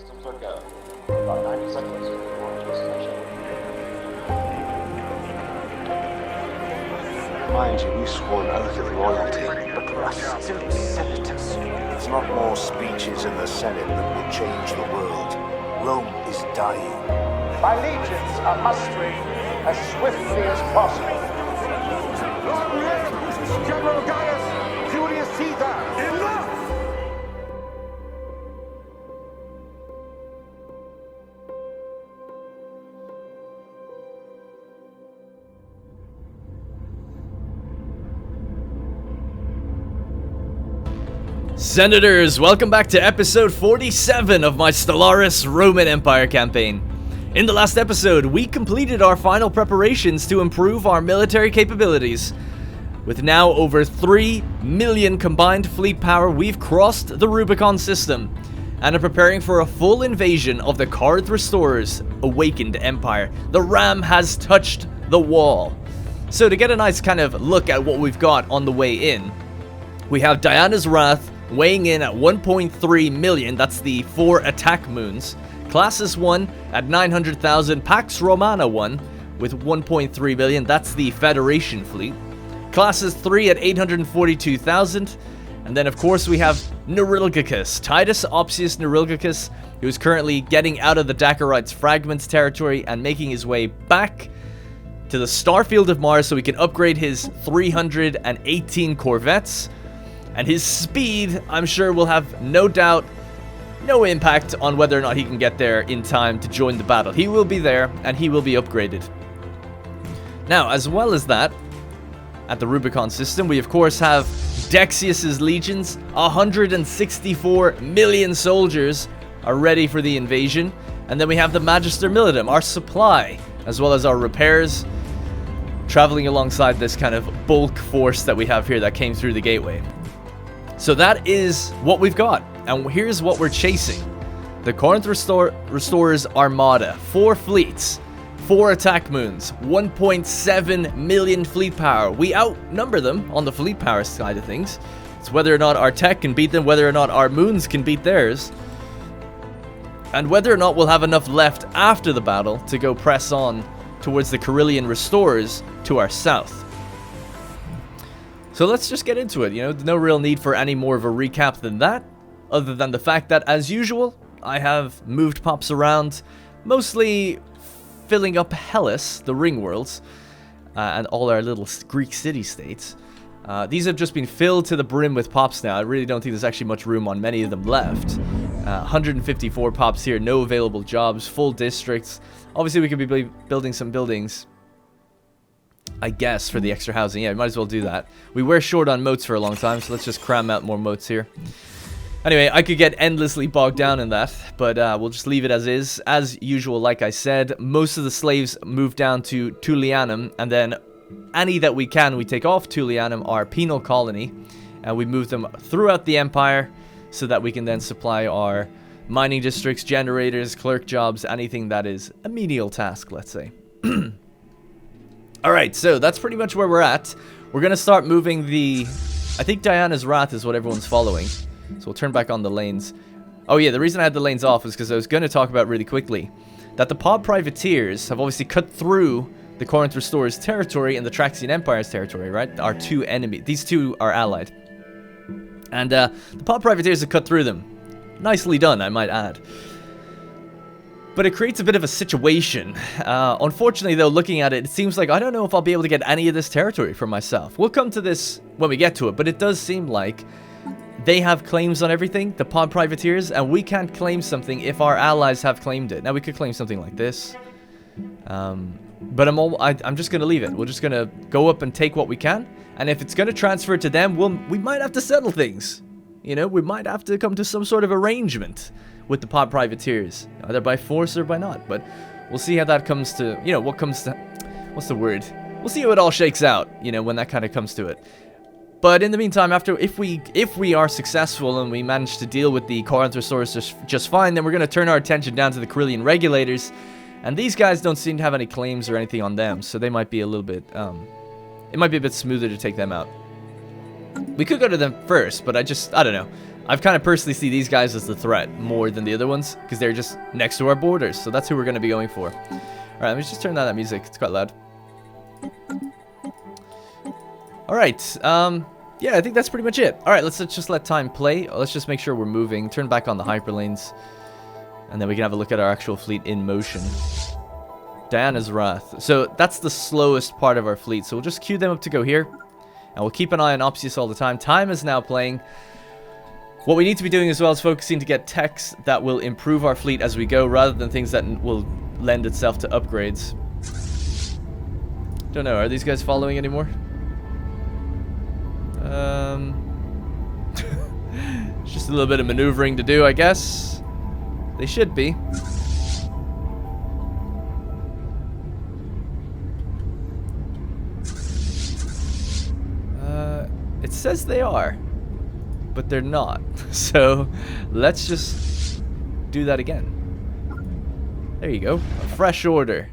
Systems are go. About 90 seconds to launch destination. Mind you, we swore an oath of loyalty, but we are still senators. It's not more speeches in the Senate that will change the world. Rome is dying. My legions are mustering as swiftly as possible. General Gaius Julius Caesar! Enough! Senators, welcome back to episode 47 of my Stellaris Roman Empire campaign. In the last episode, we completed our final preparations to improve our military capabilities. With now over 3 million combined fleet power, we've crossed the Rubicon system and are preparing for a full invasion of the Korth Restorer's awakened empire. The ram has touched the wall. So to get a nice kind of look at what we've got on the way in, we have Diana's Wrath weighing in at 1.3 million, that's the 4 attack moons. Classis 1 at 900,000, Pax Romana 1 with 1.3 million, that's the Federation fleet. Classis 3 at 842,000, and then of course we have Neurilgicus, Titus Opsius Neurilgicus, who is currently getting out of the Dakarites fragments territory and making his way back to the starfield of Mars so he can upgrade his 318 corvettes. And his speed, I'm sure, will have no impact on whether or not he can get there in time to join the battle. He will be there, and he will be upgraded. Now, as well as that, at the Rubicon system, we of course have Dexius's legions. 164 million soldiers are ready for the invasion. And then we have the Magister Militum, our supply, as well as our repairs, traveling alongside this kind of bulk force that we have here that came through the gateway. So that is what we've got, and here's what we're chasing. The Korth Restorer's Armada, 4 fleets, 4 attack moons, 1.7 million fleet power. We outnumber them on the fleet power side of things. It's whether or not our tech can beat them, whether or not our moons can beat theirs, and whether or not we'll have enough left after the battle to go press on towards the Carillion Restorers to our south. So let's just get into it, no real need for any more of a recap than that, other than the fact that, as usual, I have moved pops around, mostly filling up Hellas, the ring worlds, and all our little Greek city-states. These have just been filled to the brim with pops now. I really don't think there's actually much room on many of them left. 154 pops here, no available jobs, full districts. Obviously, we could be building some buildings, I guess, for the extra housing. Yeah, might as well do that. We were short on moats for a long time, so let's just cram out more moats here. Anyway, I could get endlessly bogged down in that, but we'll just leave it as is. As usual, like I said, most of the slaves move down to Tullianum, and then any that we can, we take off Tullianum, our penal colony, and we move them throughout the Empire so that we can then supply our mining districts, generators, clerk jobs, anything that is a menial task, let's say. Alright, so that's pretty much where we're at. We're going to start moving I think Diana's Wrath is what everyone's following. So we'll turn back on the lanes. Oh yeah, the reason I had the lanes off is because I was going to talk about really quickly that the Pod Privateers have obviously cut through the Korth Restorer's territory and the Traxian Empire's territory, right? Our two enemies. These two are allied. And the Pod Privateers have cut through them. Nicely done, I might add. But it creates a bit of a situation. Unfortunately, though, looking at it, it seems like I don't know if I'll be able to get any of this territory for myself. We'll come to this when we get to it, but it does seem like they have claims on everything, the Pod Privateers, and we can't claim something if our allies have claimed it. Now, we could claim something like this. But I'm just going to leave it. We're just going to go up and take what we can. And if it's going to transfer to them, we might have to settle things. We might have to come to some sort of arrangement with the Pod Privateers, either by force or by not. But we'll see how that comes to, what's the word? We'll see how it all shakes out, when that kind of comes to it. But in the meantime, if we are successful and we manage to deal with the Korth Restorers just fine, then we're going to turn our attention down to the Carillion Regulators. And these guys don't seem to have any claims or anything on them, so they might be a little bit, it might be a bit smoother to take them out. We could go to them first, but I don't know. I've kind of personally see these guys as the threat more than the other ones, because they're just next to our borders, so that's who we're going to be going for. Alright, let me just turn down that music, it's quite loud. Alright, yeah, I think that's pretty much it. Alright, let's just let time play. Let's just make sure we're moving, turn back on the hyperlanes, and then we can have a look at our actual fleet in motion. Diana's Wrath. So that's the slowest part of our fleet, so we'll just queue them up to go here, and we'll keep an eye on Opsius all the time. Time is now playing. What we need to be doing as well is focusing to get techs that will improve our fleet as we go, rather than things that will lend itself to upgrades. Don't know, are these guys following anymore? Just a little bit of maneuvering to do, I guess. They should be. It says they are, but they're not. So let's just do that again. There you go. A fresh order.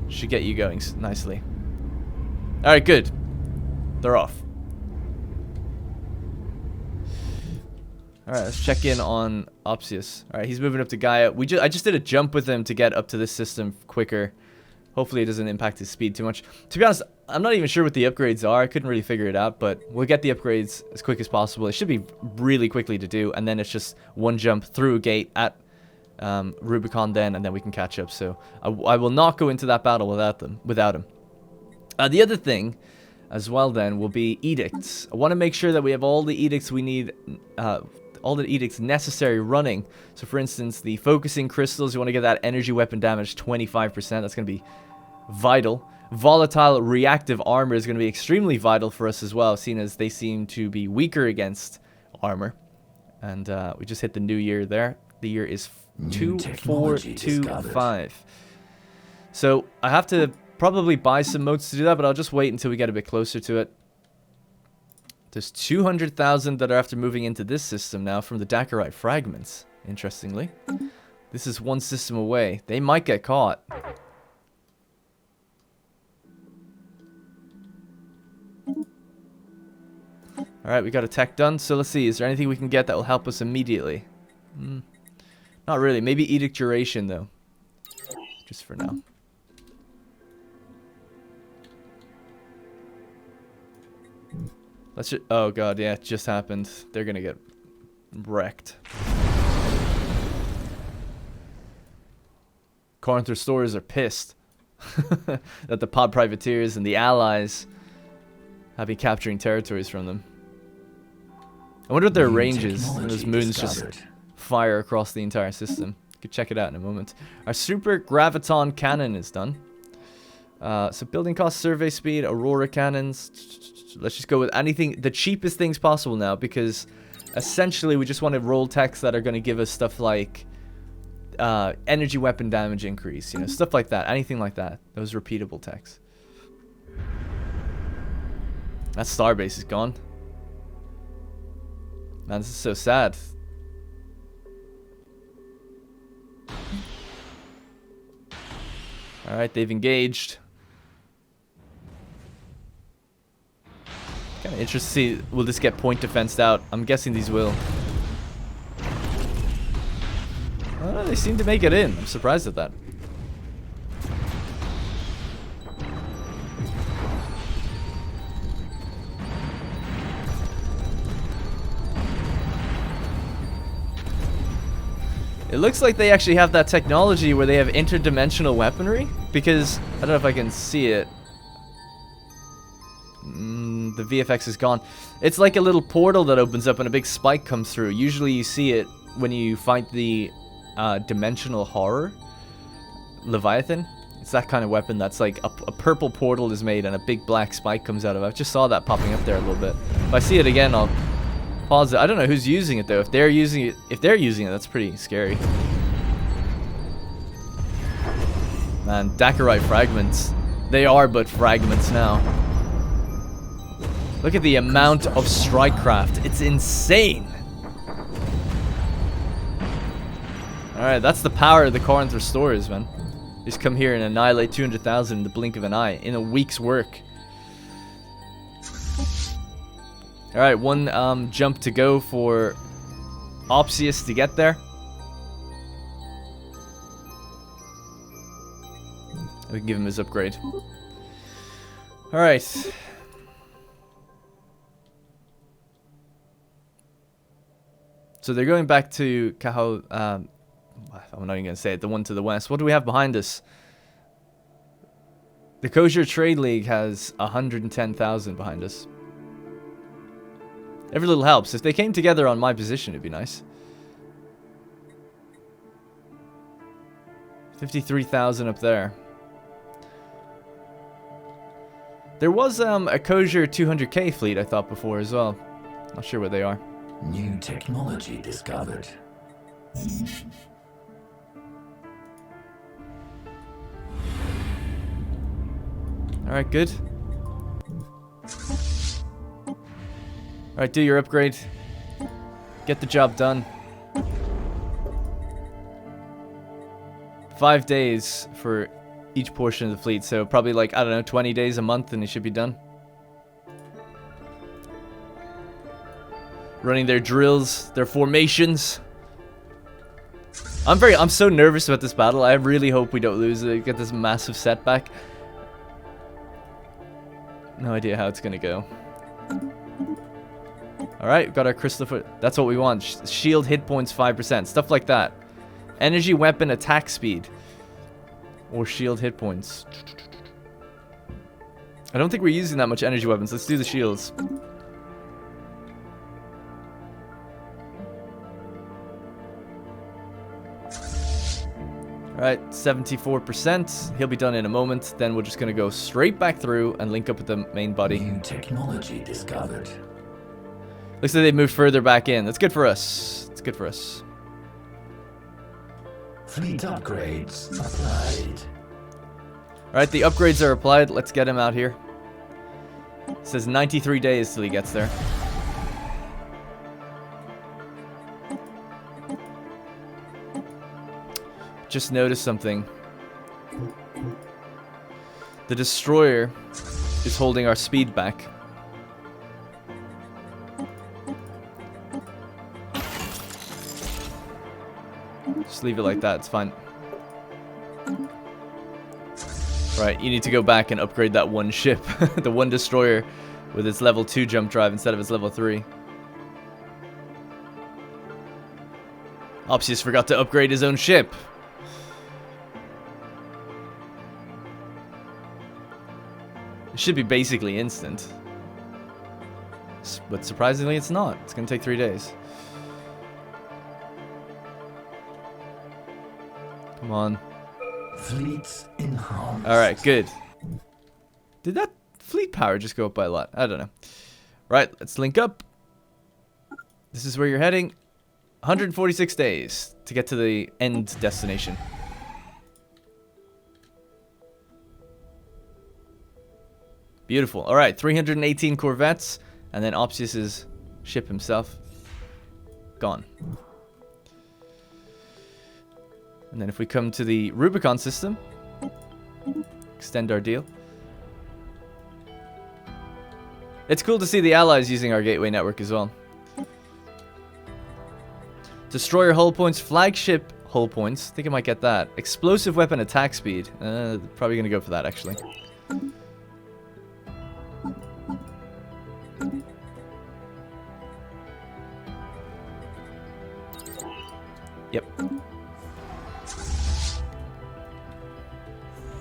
Should get you going nicely. Alright, good. They're off. Alright, let's check in on Opsius. Alright, he's moving up to Gaia. I just did a jump with him to get up to this system quicker. Hopefully it doesn't impact his speed too much. To be honest, I'm not even sure what the upgrades are. I couldn't really figure it out, but we'll get the upgrades as quick as possible. It should be really quickly to do, and then it's just one jump through a gate at Rubicon then, and then we can catch up. So I will not go into that battle without him. The other thing as well then will be edicts. I want to make sure that we have all the edicts we need, all the edicts necessary running. So for instance, the focusing crystals, you want to get that energy weapon damage 25%. That's going to be vital. Volatile reactive armor is going to be extremely vital for us as well, seeing as they seem to be weaker against armor. And we just hit the new year there. The year is 2425. So I have to probably buy some motes to do that, but I'll just wait until we get a bit closer to it. There's 200,000 that are after moving into this system now from the Dakarite fragments, interestingly. This is one system away. They might get caught. Alright, we got a tech done, so let's see. Is there anything we can get that will help us immediately? Not really. Maybe edict duration, though. Just for now. Let's just... Oh, God, yeah, it just happened. They're gonna get wrecked. Corinth restorers are pissed that the pod privateers and the allies have been capturing territories from them. I wonder what their range is. And those moons just fire across the entire system. You could check it out in a moment. Our super graviton cannon is done. So building cost, survey speed, Aurora cannons. Let's just go with anything, the cheapest things possible now, because essentially we just want to roll techs that are going to give us stuff like energy weapon damage increase, you know, stuff like that, anything like that. Those repeatable techs. That starbase is gone. Man, this is so sad. Alright, they've engaged. Kind of interested to see, will this get point defensed out? I'm guessing these will. Oh, they seem to make it in. I'm surprised at that. It looks like they actually have that technology where they have interdimensional weaponry, because I don't know if I can see it. The VFX is gone. It's like a little portal that opens up and a big spike comes through. Usually you see it when you fight the dimensional horror Leviathan. It's that kind of weapon that's like a purple portal is made and a big black spike comes out of it. I just saw that popping up there a little bit. If I see it again, I'll pause it. I don't know who's using it though. If they're using it, that's pretty scary. Man, Dakarite fragments. They are but fragments now. Look at the amount of strikecraft. It's insane. Alright, that's the power of the Corinth Restorers, man. Just come here and annihilate 200,000 in the blink of an eye. In a week's work. Alright, one jump to go for Opsius to get there. We can give him his upgrade. Alright. So they're going back to Kahal. I'm not even going to say it. The one to the west. What do we have behind us? The Kosher Trade League has 110,000 behind us. Every little helps. If they came together on my position, it'd be nice. 53,000 up there. There was a Kosher 200k fleet I thought before as well. Not sure what they are. New technology discovered. Alright, good. Alright, do your upgrade. Get the job done. 5 days for each portion of the fleet, so probably like, I don't know, 20 days a month and it should be done. Running their drills, their formations. I'm so nervous about this battle. I really hope we don't lose it, get this massive setback. No idea how it's gonna go. Alright, we've got our crystal foot. That's what we want. Shield hit points 5%. Stuff like that. Energy weapon attack speed. Or shield hit points. I don't think we're using that much energy weapons. Let's do the shields. Alright, 74%. He'll be done in a moment. Then we're just going to go straight back through and link up with the main body. New technology discovered. Looks like they've moved further back in. That's good for us. It's good for us. Fleet upgrades applied. Alright, the upgrades are applied. Let's get him out here. It says 93 days till he gets there. Just noticed something. The destroyer is holding our speed back. Just leave it like that, it's fine. Right, you need to go back and upgrade that one ship. The one destroyer with its level 2 jump drive instead of its level 3. Opsius forgot to upgrade his own ship. It should be basically instant. But surprisingly it's not. It's going to take 3 days. Come on. Fleets enhanced. Alright, good. Did that fleet power just go up by a lot? I don't know. Right, let's link up. This is where you're heading. 146 days to get to the end destination. Beautiful. Alright, 318 corvettes. And then Opsius's ship himself. Gone. And then if we come to the Rubicon system, extend our deal. It's cool to see the allies using our gateway network as well. Destroyer hull points, flagship hull points. I think I might get that. Explosive weapon attack speed. Probably going to go for that actually. Yep.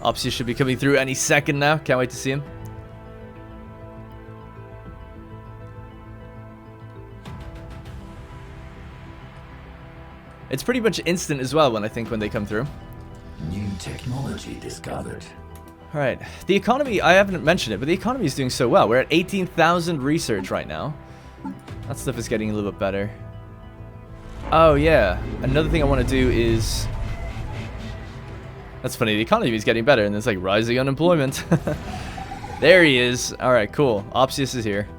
Opsius should be coming through any second now. Can't wait to see him. It's pretty much instant as well when they come through. New technology discovered. Alright. The economy, I haven't mentioned it, but the economy is doing so well. We're at 18,000 research right now. That stuff is getting a little bit better. Oh yeah. Another thing I want to do is... That's funny, the economy is getting better, and it's like rising unemployment. There he is. Alright, cool. Opsius is here.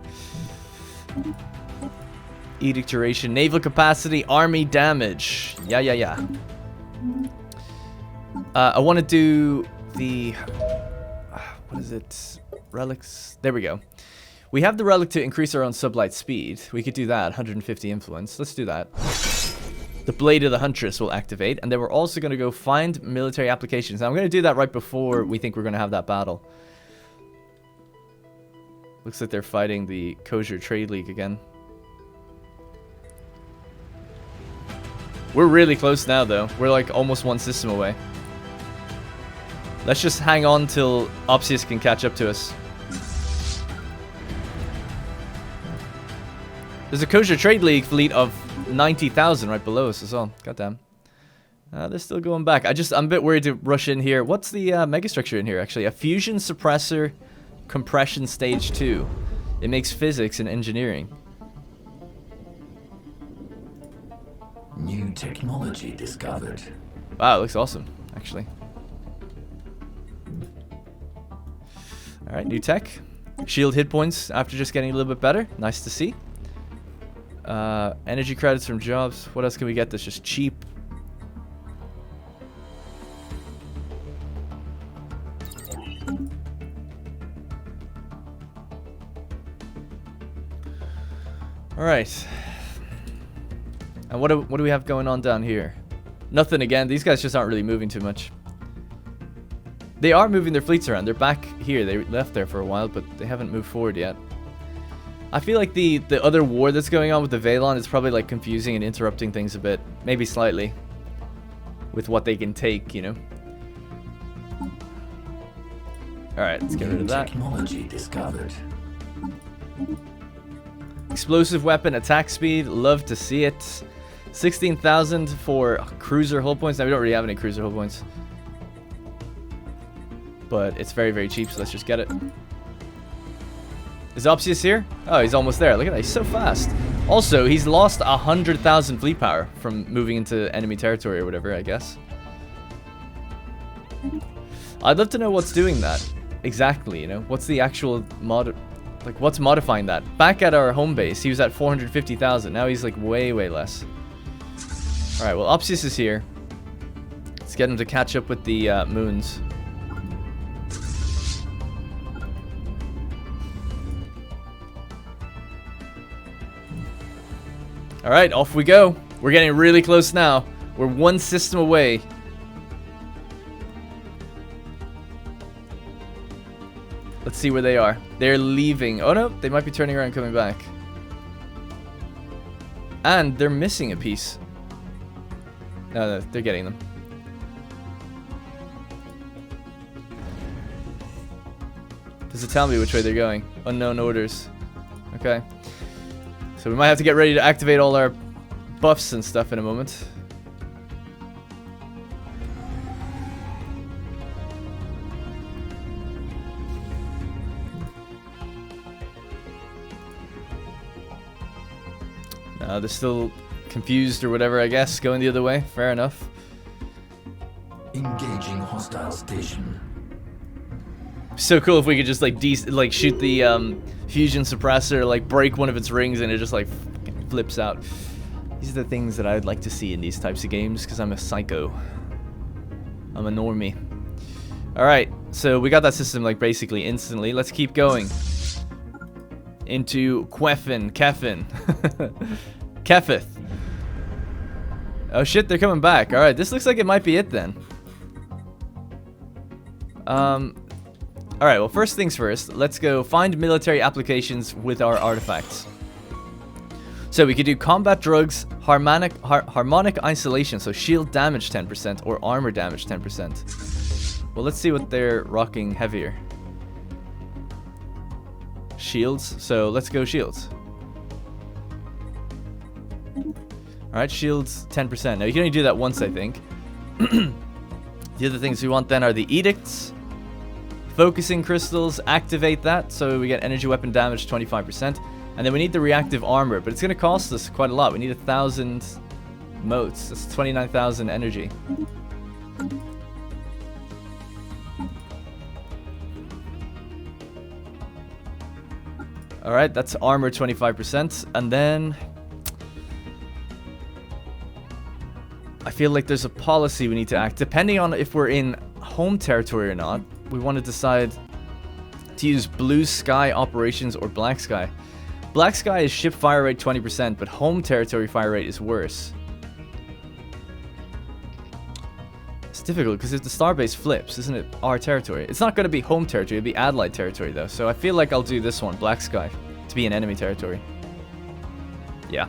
Edict duration, naval capacity, army damage. Yeah. I want to do the... what is it? Relics? There we go. We have the relic to increase our own sublight speed. We could do that, 150 influence. Let's do that. The Blade of the Huntress will activate, and then we're also going to go find military applications. Now, I'm going to do that right before we think we're going to have that battle. Looks like they're fighting the Kosher Trade League again. We're really close now, though. We're like almost one system away. Let's just hang on till Opsius can catch up to us. There's a Kosher Trade League fleet of 90,000 right below us as well. Goddamn. They're still going back. I'm a bit worried to rush in here. What's the megastructure in here, actually? A fusion suppressor compression stage 2. It makes physics and engineering. New technology discovered. Wow, it looks awesome, actually. Alright, new tech. Shield hit points after just getting a little bit better. Nice to see. Energy credits from jobs. What else can we get that's just cheap? Alright. And what do we have going on down here? Nothing again. These guys just aren't really moving too much. They are moving their fleets around. They're back here. They left there for a while, but they haven't moved forward yet. I feel like the other war that's going on with the Valon is probably like confusing and interrupting things a bit. Maybe slightly. With what they can take, you know. Alright, let's get rid of that. Technology discovered. Explosive weapon, attack speed. Love to see it. 16,000 for cruiser hull points. Now, we don't really have any cruiser hull points. But it's very, very cheap, so let's just get it. Is Opsius here? Oh, he's almost there. Look at that. He's so fast. Also, he's lost 100,000 fleet power from moving into enemy territory or whatever, I guess. I'd love to know what's doing that. Exactly, you know? What's the actual mod... Like, what's modifying that? Back at our home base, he was at 450,000. Now he's, like, way, way less. Alright, well, Opsius is here. Let's get him to catch up with the moons. Alright, off we go. We're getting really close now. We're one system away. Let's see where they are. They're leaving. Oh no, they might be turning around and coming back. And they're missing a piece. No, they're getting them. Does it tell me which way they're going? Unknown orders. Okay. So we might have to get ready to activate all our buffs and stuff in a moment. They're still confused or whatever, I guess. Going the other way. Fair enough. Engaging hostile station. So cool if we could just like shoot the fusion suppressor, like break one of its rings, and it just like flips out. These are the things that I'd like to see in these types of games, because I'm a psycho. I'm a normie. Alright, so we got that system like basically instantly. Let's keep going. Into Kefin. Kefith. Oh shit, they're coming back. Alright, this looks like it might be it then. Alright, well, first things first, let's go find military applications with our artifacts. So we could do combat drugs, harmonic isolation, so shield damage 10% or armor damage 10%. Well, let's see what they're rocking heavier. Shields, so let's go shields. Alright, shields 10%. Now you can only do that once, I think. The other things we want then are the edicts. Focusing crystals, activate that, so we get energy weapon damage 25%. And then we need the reactive armor, but it's going to cost us quite a lot. We need 1,000 motes. That's 29,000 energy. Alright, that's armor 25%. And then I feel like there's a policy we need to act. Depending on if we're in home territory or not, we want to decide to to use Blue Sky Operations or Black Sky. Black Sky is ship fire rate 20%, but home territory fire rate is worse. It's difficult because if the starbase flips, isn't it our territory? It's not going to be home territory, it'll be allied territory though. So I feel like I'll do this one, Black Sky, to be an enemy territory. Yeah.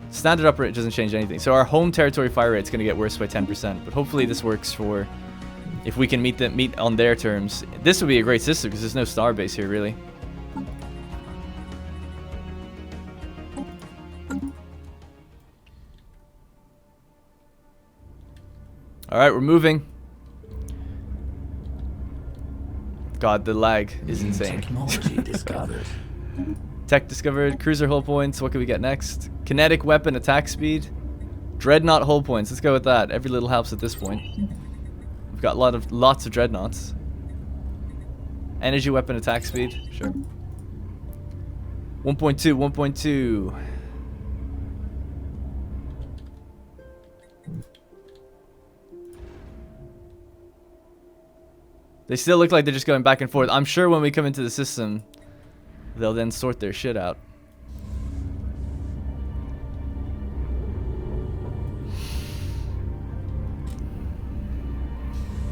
Standard operate doesn't change anything. So our home territory fire rate is going to get worse by 10%. But hopefully this works for if we can meet on their terms. This would be a great system because there's no starbase here really. Alright, we're moving. God, the lag is insane. Technology discovered. Tech discovered. Cruiser hull points. What can we get next? Kinetic weapon attack speed. Dreadnought hull points. Let's go with that. Every little helps at this point. We've got lots of dreadnoughts. Energy weapon attack speed. Sure. 1.2. 1.2. They still look like they're just going back and forth. I'm sure when we come into the system, they'll then sort their shit out.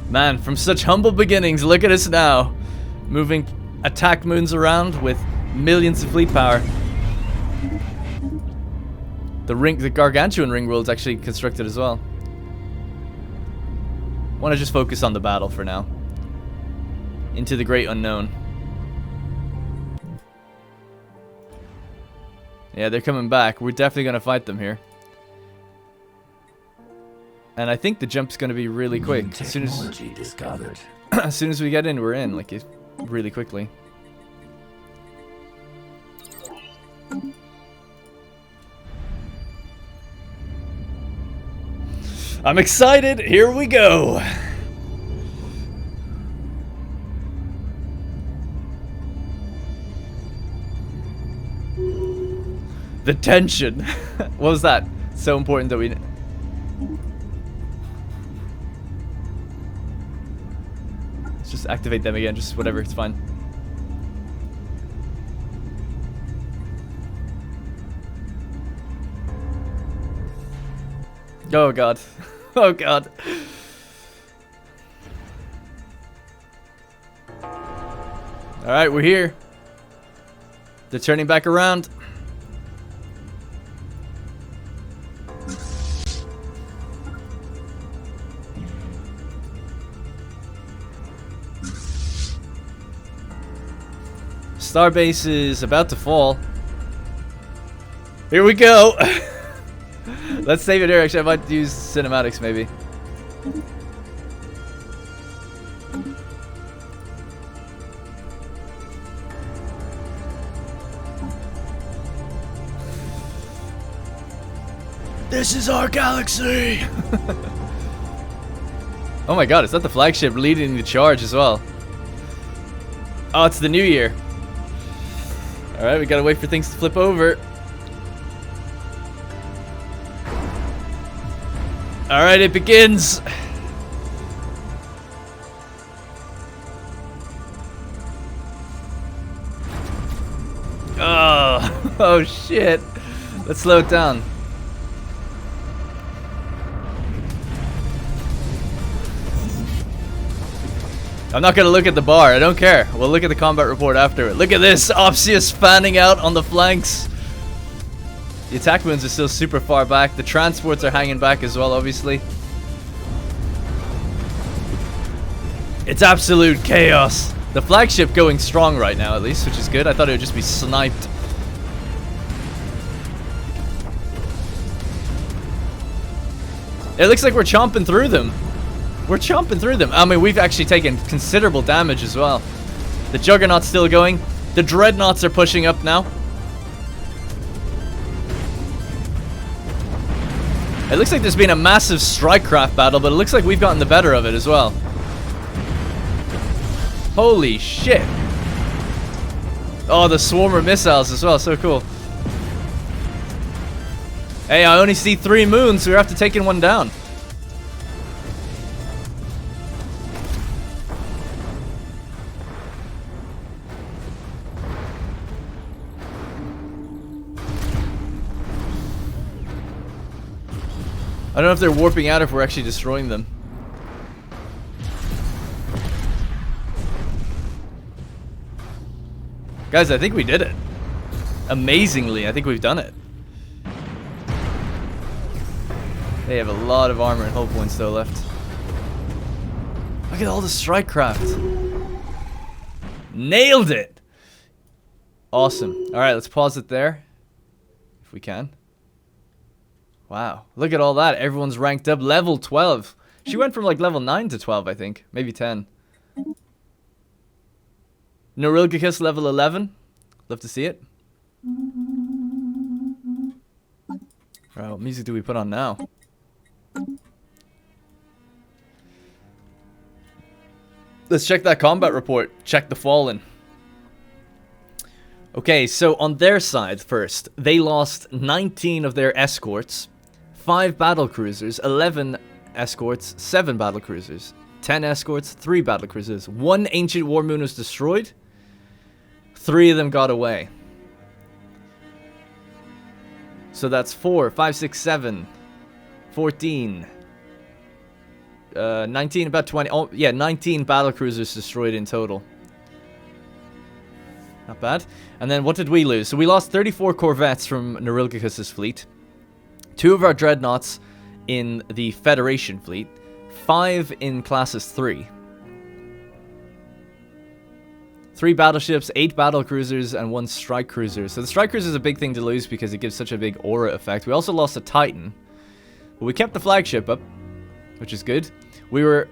Man, from such humble beginnings, look at us now. Moving attack moons around with millions of fleet power. The gargantuan ring world's actually constructed as well. Want to just focus on the battle for now. Into the great unknown. Yeah, they're coming back. We're definitely going to fight them here. And I think the jump's going to be really quick. As soon as we get in, we're in. Like, really quickly. I'm excited. Here we go. The tension. What was that? So important that we... Let's just activate them again. Just whatever. It's fine. Oh god. Oh god. Alright, we're here. They're turning back around. Starbase is about to fall. Here we go. Let's save it here. Actually, I might use cinematics maybe. This is our galaxy. Oh my god, is that the flagship leading the charge as well? Oh, it's the new year. Alright, we gotta wait for things to flip over. Alright, it begins. Oh, oh shit. Let's slow it down. I'm not gonna look at the bar, I don't care. We'll look at the combat report after. Look at this, Opsius fanning out on the flanks. The attack moons are still super far back. The transports are hanging back as well, obviously. It's absolute chaos. The flagship going strong right now, at least, which is good. I thought it would just be sniped. It looks like we're chomping through them. We're chomping through them. I mean, we've actually taken considerable damage as well. The Juggernaut's still going. The Dreadnoughts are pushing up now. It looks like there's been a massive strike-craft battle, but it looks like we've gotten the better of it as well. Holy shit. Oh, the Swarmer missiles as well. So cool. Hey, I only see 3 moons, so we're after taking one down. I don't know if they're warping out or if we're actually destroying them. Guys, I think we did it. Amazingly, I think we've done it. They have a lot of armor and hull points though left. Look at all the strike craft. Nailed it! Awesome. Alright, let's pause it there. If we can. Wow. Look at all that. Everyone's ranked up. Level 12. She went from like level 9 to 12, I think. Maybe 10. Norilgicus level 11. Love to see it. Alright, what music do we put on now? Let's check that combat report. Check the Fallen. Okay, so on their side first, they lost 19 of their escorts, 5 battle cruisers, 11 escorts, 7 battle cruisers, 10 escorts, 3 battle cruisers. 1 ancient war moon was destroyed. 3 of them got away. So that's 4, 5, 6, 7, 14, 19, about 20. Oh, yeah, 19 battle cruisers destroyed in total. Not bad. And then what did we lose? So we lost 34 corvettes from Norilgicus' fleet, 2 of our dreadnoughts in the Federation fleet, 5 in classes 3, 3 battleships, 8 battle cruisers, and 1 strike cruiser. So the strike cruiser is a big thing to lose because it gives such a big aura effect. We also lost a Titan, but we kept the flagship up, which is good. We were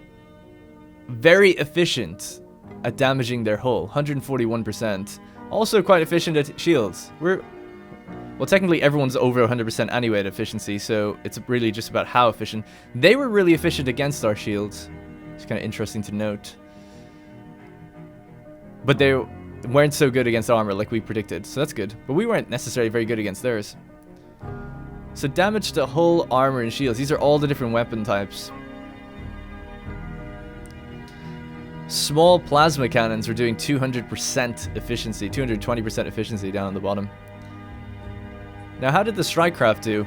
very efficient at damaging their hull, 141%. Also quite efficient at shields. Well, technically everyone's over 100% anyway at efficiency, so it's really just about how efficient. They were really efficient against our shields. It's kind of interesting to note. But they weren't so good against armor like we predicted, so that's good. But we weren't necessarily very good against theirs. So damage to hull, armor, and shields. These are all the different weapon types. Small plasma cannons were doing 200% efficiency, 220% efficiency down on the bottom. Now, how did the strike craft do?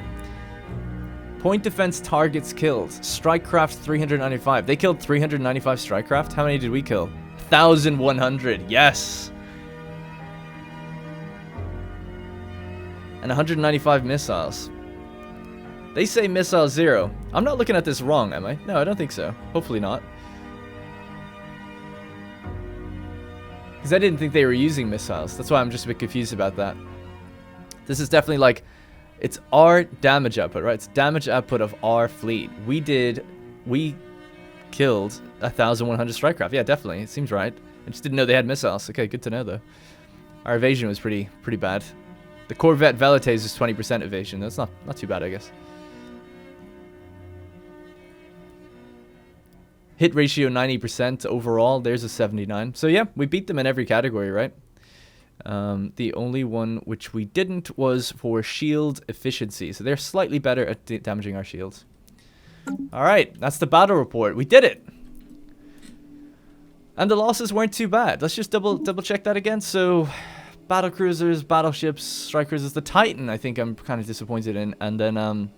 Point defense targets killed. Strike craft 395. They killed 395 strike craft. How many did we kill? 1,100. Yes. And 195 missiles. They say missile 0. I'm not looking at this wrong, am I? No, I don't think so. Hopefully not. Because I didn't think they were using missiles. That's why I'm just a bit confused about that. This is definitely like, it's our damage output, right? It's damage output of our fleet. We killed 1,100 strike craft. Yeah, definitely. It seems right. I just didn't know they had missiles. Okay, good to know though. Our evasion was pretty bad. The Corvette Velites is 20% evasion. That's not too bad, I guess. Hit ratio 90% overall. There's a 79. So yeah, we beat them in every category, right? The only one which we didn't was for shield efficiency. So they're slightly better at damaging our shields. Alright, that's the battle report. We did it! And the losses weren't too bad. Let's just double check that again. So, battle cruisers, battleships, strike cruisers. The Titan, I think I'm kind of disappointed in. And then,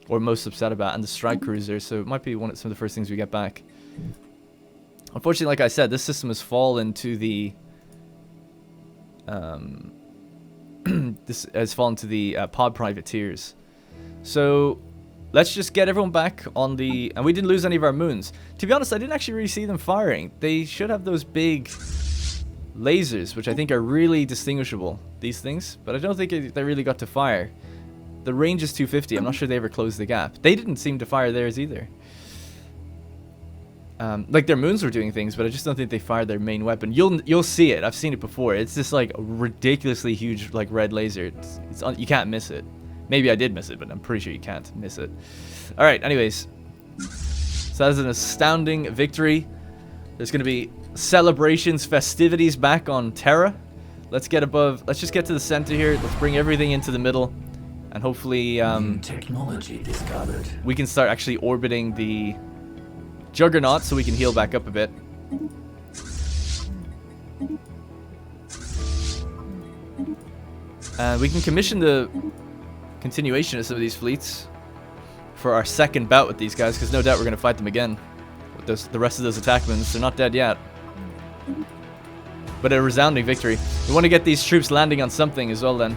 or most upset about. And the strike cruiser. So it might be some of the first things we get back. Unfortunately, like I said, this system has fallen to the... this has fallen to the pod privateers. So let's just get everyone back on the... And we didn't lose any of our moons. To be honest, I didn't actually really see them firing. They should have those big lasers, which I think are really distinguishable, these things. But I don't think they really got to fire. The range is 250. I'm not sure they ever closed the gap. They didn't seem to fire theirs either. Like their moons were doing things, but I just don't think they fired their main weapon. You'll see it. I've seen it before. It's this like ridiculously huge like red laser. You can't miss it. Maybe I did miss it, but I'm pretty sure you can't miss it. All right. Anyways, so that's an astounding victory. There's gonna be celebrations, festivities back on Terra. Let's get above. Let's just get to the center here. Let's bring everything into the middle, and hopefully technology discovered. We can start actually orbiting the Juggernaut so we can heal back up a bit. And we can commission the continuation of some of these fleets. for our second bout with these guys, because no doubt we're going to fight them again. With the rest of those attackments, they're not dead yet. But a resounding victory. We want to get these troops landing on something as well then.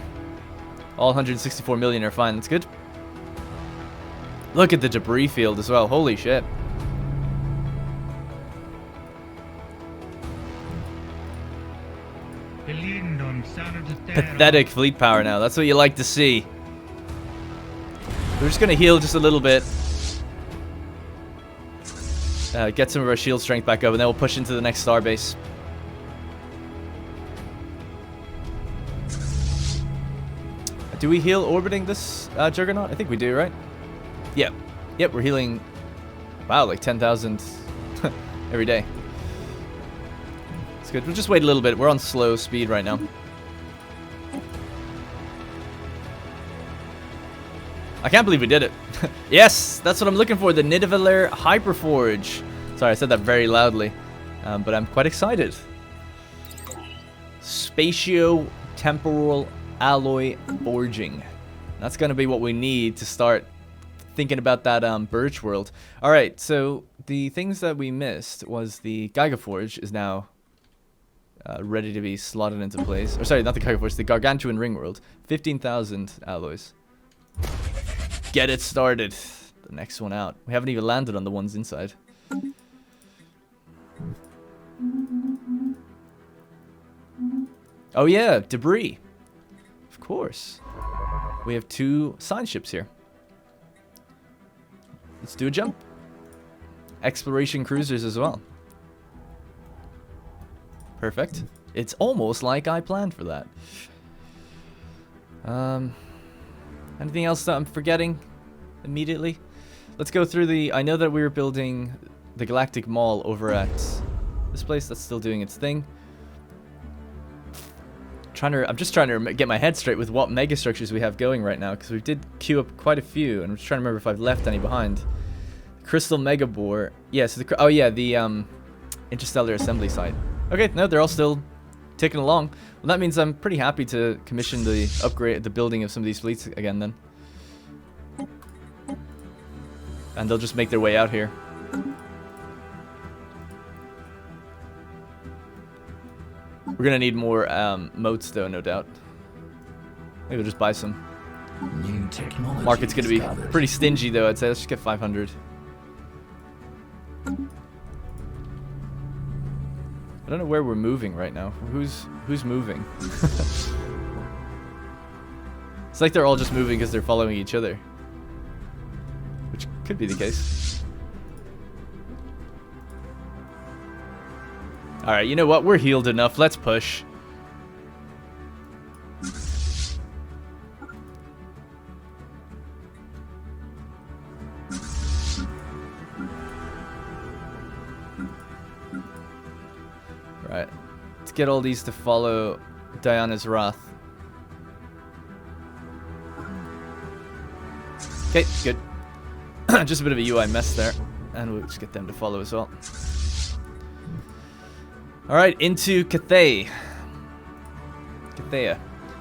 All 164 million are fine, that's good. Look at the debris field as well, holy shit. Pathetic fleet power now, that's what you like to see. We're just going to heal just a little bit. Get some of our shield strength back up, and then we'll push into the next starbase. Do we heal orbiting this Juggernaut? I think we do, right? Yep. Yep, we're healing, wow, like 10,000 every day. It's good. We'll just wait a little bit. We're on slow speed right now. I can't believe we did it. Yes, that's what I'm looking for. The Nidavellir hyperforge. Sorry, I said that very loudly. But I'm quite excited. Spatio-temporal alloy forging. That's going to be what we need to start thinking about that Birch world. Alright, so the things that we missed was the Gigaforge is now ready to be slotted into place. Or sorry, not the Gigaforge, the Gargantuan ring world. 15,000 alloys. Get it started. The next one out. We haven't even landed on the ones inside. Oh yeah, debris. Of course. We have 2 science ships here. Let's do a jump. Exploration cruisers as well. Perfect. It's almost like I planned for that. Anything else that I'm forgetting immediately? Let's go through the... I know that we were building the Galactic Mall over at this place. That's still doing its thing. I'm just trying to get my head straight with what megastructures we have going right now, because we did queue up quite a few, and I'm just trying to remember if I've left any behind. Crystal Megabore. Yes, yeah, so oh yeah, the Interstellar Assembly Site. Okay, no, they're all still ticking along. Well, that means I'm pretty happy to commission the building of some of these fleets again then. And they'll just make their way out here. We're gonna need more moats though, no doubt. Maybe we'll just buy some. New technology Market's gonna be discovered. pretty stingy though, I'd say. Let's just get 500. I don't know where we're moving right now. Who's moving? It's like they're all just moving because they're following each other. Which could be the case. Alright, you know what? We're healed enough. Let's push. Right. Let's get all these to follow Diana's Wrath. Okay, good. Just a bit of a UI mess there. And we'll just get them to follow as well. Alright, into Cathay. Cathaya.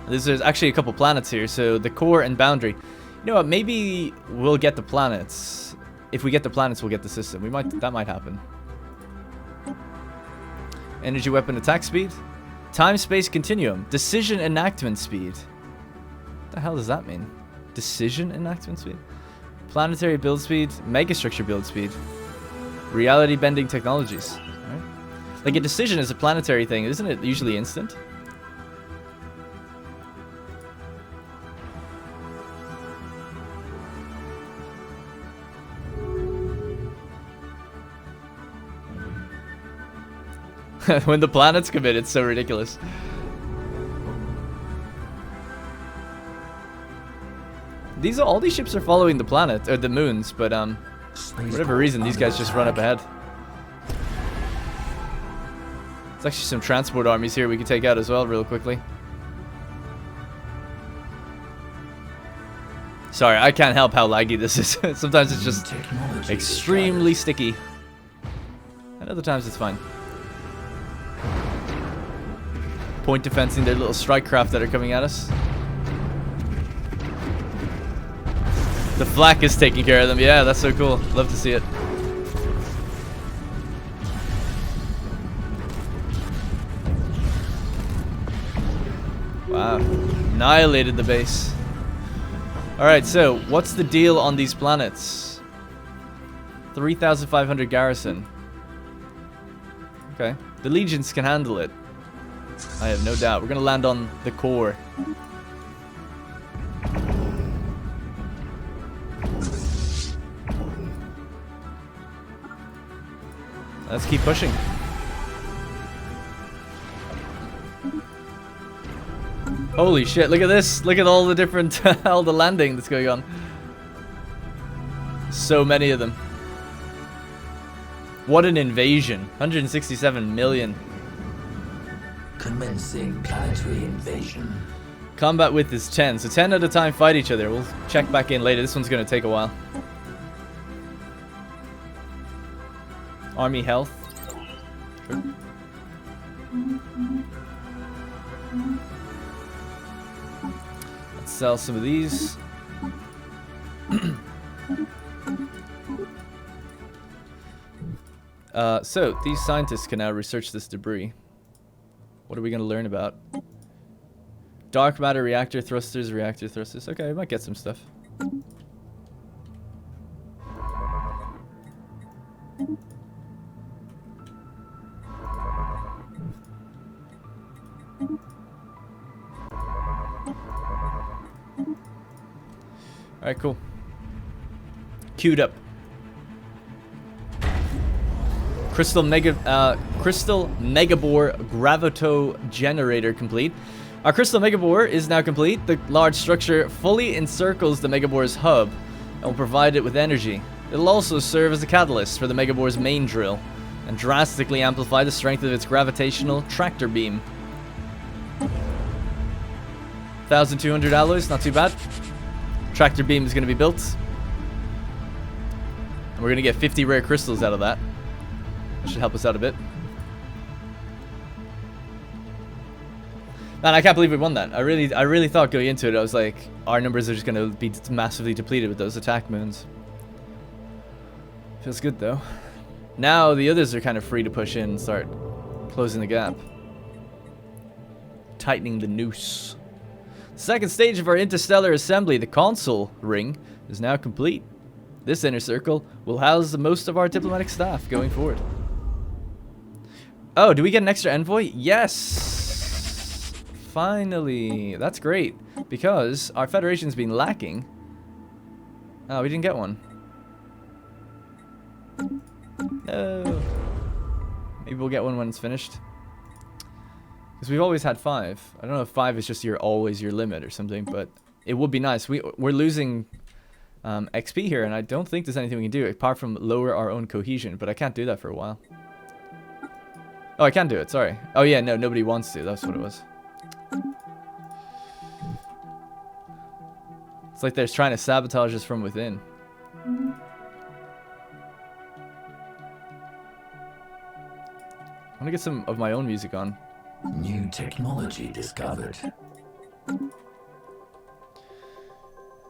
There's actually a couple planets here, so the core and boundary. You know what, maybe we'll get the planets. If we get the planets, we'll get the system. That might happen. Energy weapon attack speed. Time-space continuum. Decision enactment speed. What the hell does that mean? Decision enactment speed? Planetary build speed. Megastructure build speed. Reality bending technologies. Right? Like a decision is a planetary thing, isn't it usually instant? When the planets commit, it's so ridiculous. All these ships are following the planet or the moons, but for whatever reason, these guys just run up ahead. There's actually some transport armies here we could take out as well, real quickly. Sorry, I can't help how laggy this is. Sometimes it's just extremely sticky, and other times it's fine. Point defensing their little strike craft that are coming at us. The flak is taking care of them. Yeah, that's so cool. Love to see it. Wow. Annihilated the base. Alright, so what's the deal on these planets? 3,500 garrison. Okay. The legions can handle it. I have no doubt. We're going to land on the core. Let's keep pushing. Holy shit, look at this. Look at all the different, all the landing that's going on. So many of them. What an invasion. 167 million. Commencing planetary invasion. Combat width is 10, so 10 at a time fight each other. We'll check back in later. This one's going to take a while. Army health. Sure. Let's sell some of these. So, these scientists can now research this debris. What are we going to learn about? Dark matter reactor thrusters, reactor thrusters. Okay, I might get some stuff. Alright, cool. Queued up. Crystal Megabore Gravito Generator complete. Our Crystal Megabore is now complete. The large structure fully encircles the Megabore's hub and will provide it with energy. It'll also serve as a catalyst for the Megabore's main drill and drastically amplify the strength of its gravitational tractor beam. 1,200 alloys, not too bad. Tractor beam is going to be built. And we're going to get 50 rare crystals out of that. That should help us out a bit. Man, I can't believe we won that. I really thought going into it, I was like, our numbers are just going to be massively depleted with those attack moons. Feels good though. Now the others are kind of free to push in and start closing the gap. Tightening the noose. Second stage of our interstellar assembly, the console ring, is now complete. This inner circle will house most of our diplomatic staff going forward. Oh, do we get an extra envoy? Yes! Finally! That's great, because our Federation's been lacking. Oh, we didn't get one. No. Maybe we'll get one when it's finished. Because we've always had 5. I don't know if 5 is just always your limit or something, but it would be nice. We're losing XP here, and I don't think there's anything we can do apart from lower our own cohesion, but I can't do that for a while. Oh, I can do it, sorry. Oh yeah, no, nobody wants to. That's what it was. It's like they're trying to sabotage us from within. I want to get some of my own music on. New technology discovered.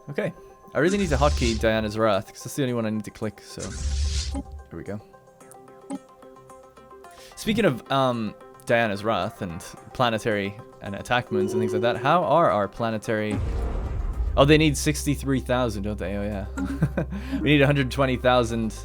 Okay. I really need to hotkey Diana's Wrath, because that's the only one I need to click, so... Here we go. Speaking of Diana's Wrath and planetary and attack moons and things like that, how are our planetary... Oh, they need 63,000, don't they? Oh, yeah. We need 120,000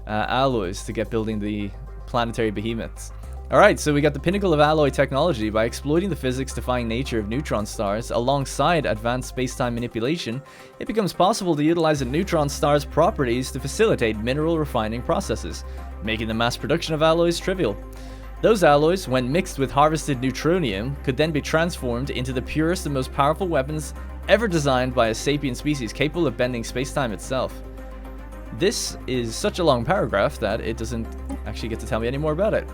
alloys to get building the planetary behemoths. Alright, so we got the pinnacle of alloy technology. By exploiting the physics-defying nature of neutron stars alongside advanced space-time manipulation, it becomes possible to utilize a neutron star's properties to facilitate mineral refining processes, making the mass production of alloys trivial. Those alloys, when mixed with harvested neutronium, could then be transformed into the purest and most powerful weapons ever designed by a sapient species capable of bending space-time itself. This is such a long paragraph that it doesn't actually get to tell me any more about it.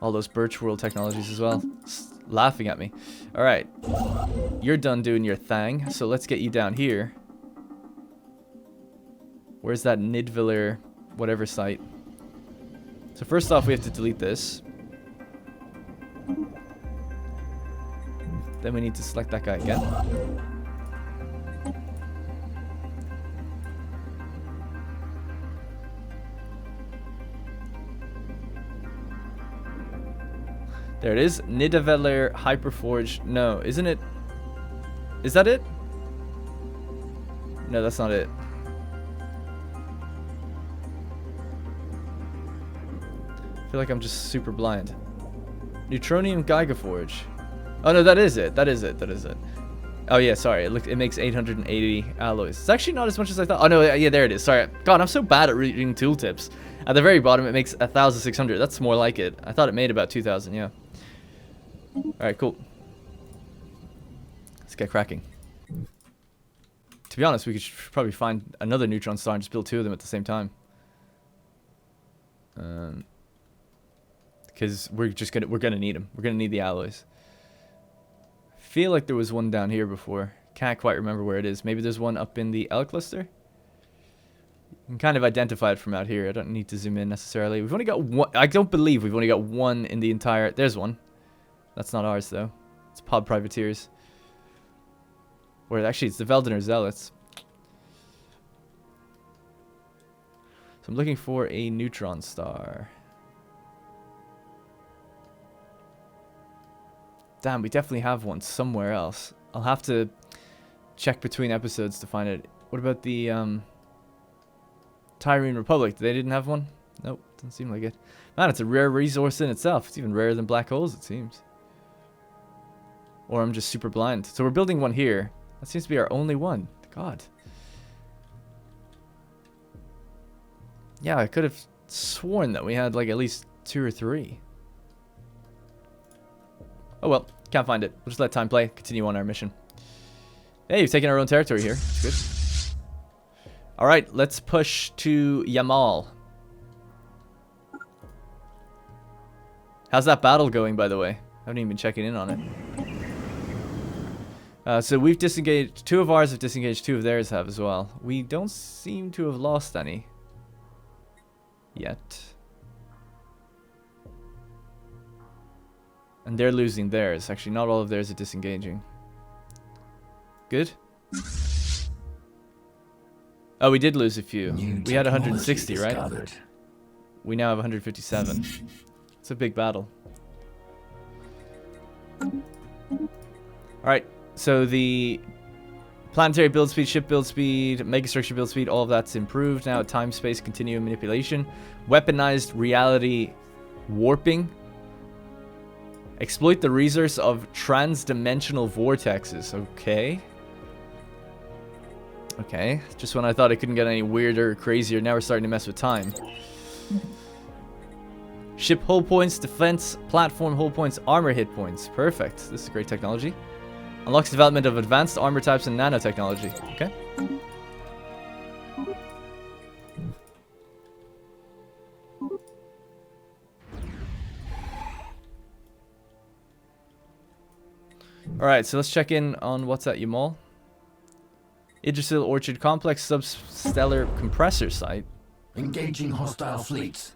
All those birch world technologies as well. Laughing at me. Alright. You're done doing your thing, so let's get you down here. Where's that Nidviller whatever site? So first off, we have to delete this. Then we need to select that guy again. There it is. Nidavellir hyperforge. No, isn't it? Is that it? No, that's not it. I feel like I'm just super blind. Neutronium Gigaforge. Oh no, that is it. That is it. That is it. Oh yeah, sorry. It makes 880 alloys. It's actually not as much as I thought. Oh no, yeah, there it is. Sorry. God, I'm so bad at reading tooltips. At the very bottom, it makes 1,600. That's more like it. I thought it made about 2,000. Yeah. All right, cool. Let's get cracking. To be honest, we could probably find another neutron star and just build 2 of them at the same time. Because we're gonna need them. We're gonna need the alloys. Feel like there was one down here before. Can't quite remember where it is. Maybe there's one up in the L cluster. You can kind of identify it from out here. I don't need to zoom in necessarily. We've only got one. I don't believe we've only got one in the entire. There's one. That's not ours though. It's Pod Privateers. Or actually, it's the Veldener Zealots. So I'm looking for a neutron star. Damn, we definitely have one somewhere else. I'll have to check between episodes to find it. What about the Tyrene Republic? They didn't have one? Nope, doesn't seem like it. Man, it's a rare resource in itself. It's even rarer than black holes, it seems. Or I'm just super blind. So we're building one here. That seems to be our only one. God. Yeah, I could have sworn that we had like at least 2 or 3. Oh well, can't find it. We'll just let time play. Continue on our mission. Hey, we've taken our own territory here. That's good. Alright, let's push to Yamal. How's that battle going, by the way? I haven't even been checking in on it. So we've disengaged. 2 of ours have disengaged. 2 of theirs have as well. We don't seem to have lost any. Yet. And they're losing theirs. Actually, not all of theirs are disengaging. Good. Oh, we did lose a few. We had 160, right? We now have 157. It's a big battle. Alright, so the planetary build speed, ship build speed, megastructure build speed, all of that's improved now. Time, space, continuum manipulation. Weaponized reality warping. Exploit the resource of trans-dimensional vortexes. Okay. Okay. Just when I thought it couldn't get any weirder or crazier, now we're starting to mess with time. Ship hull points, defense, platform hull points, armor hit points. Perfect. This is great technology. Unlocks development of advanced armor types and nanotechnology. Okay. Alright, so let's check in on what's at Yamal. Idrisil Orchard Complex Substellar Compressor Site. Engaging hostile fleets.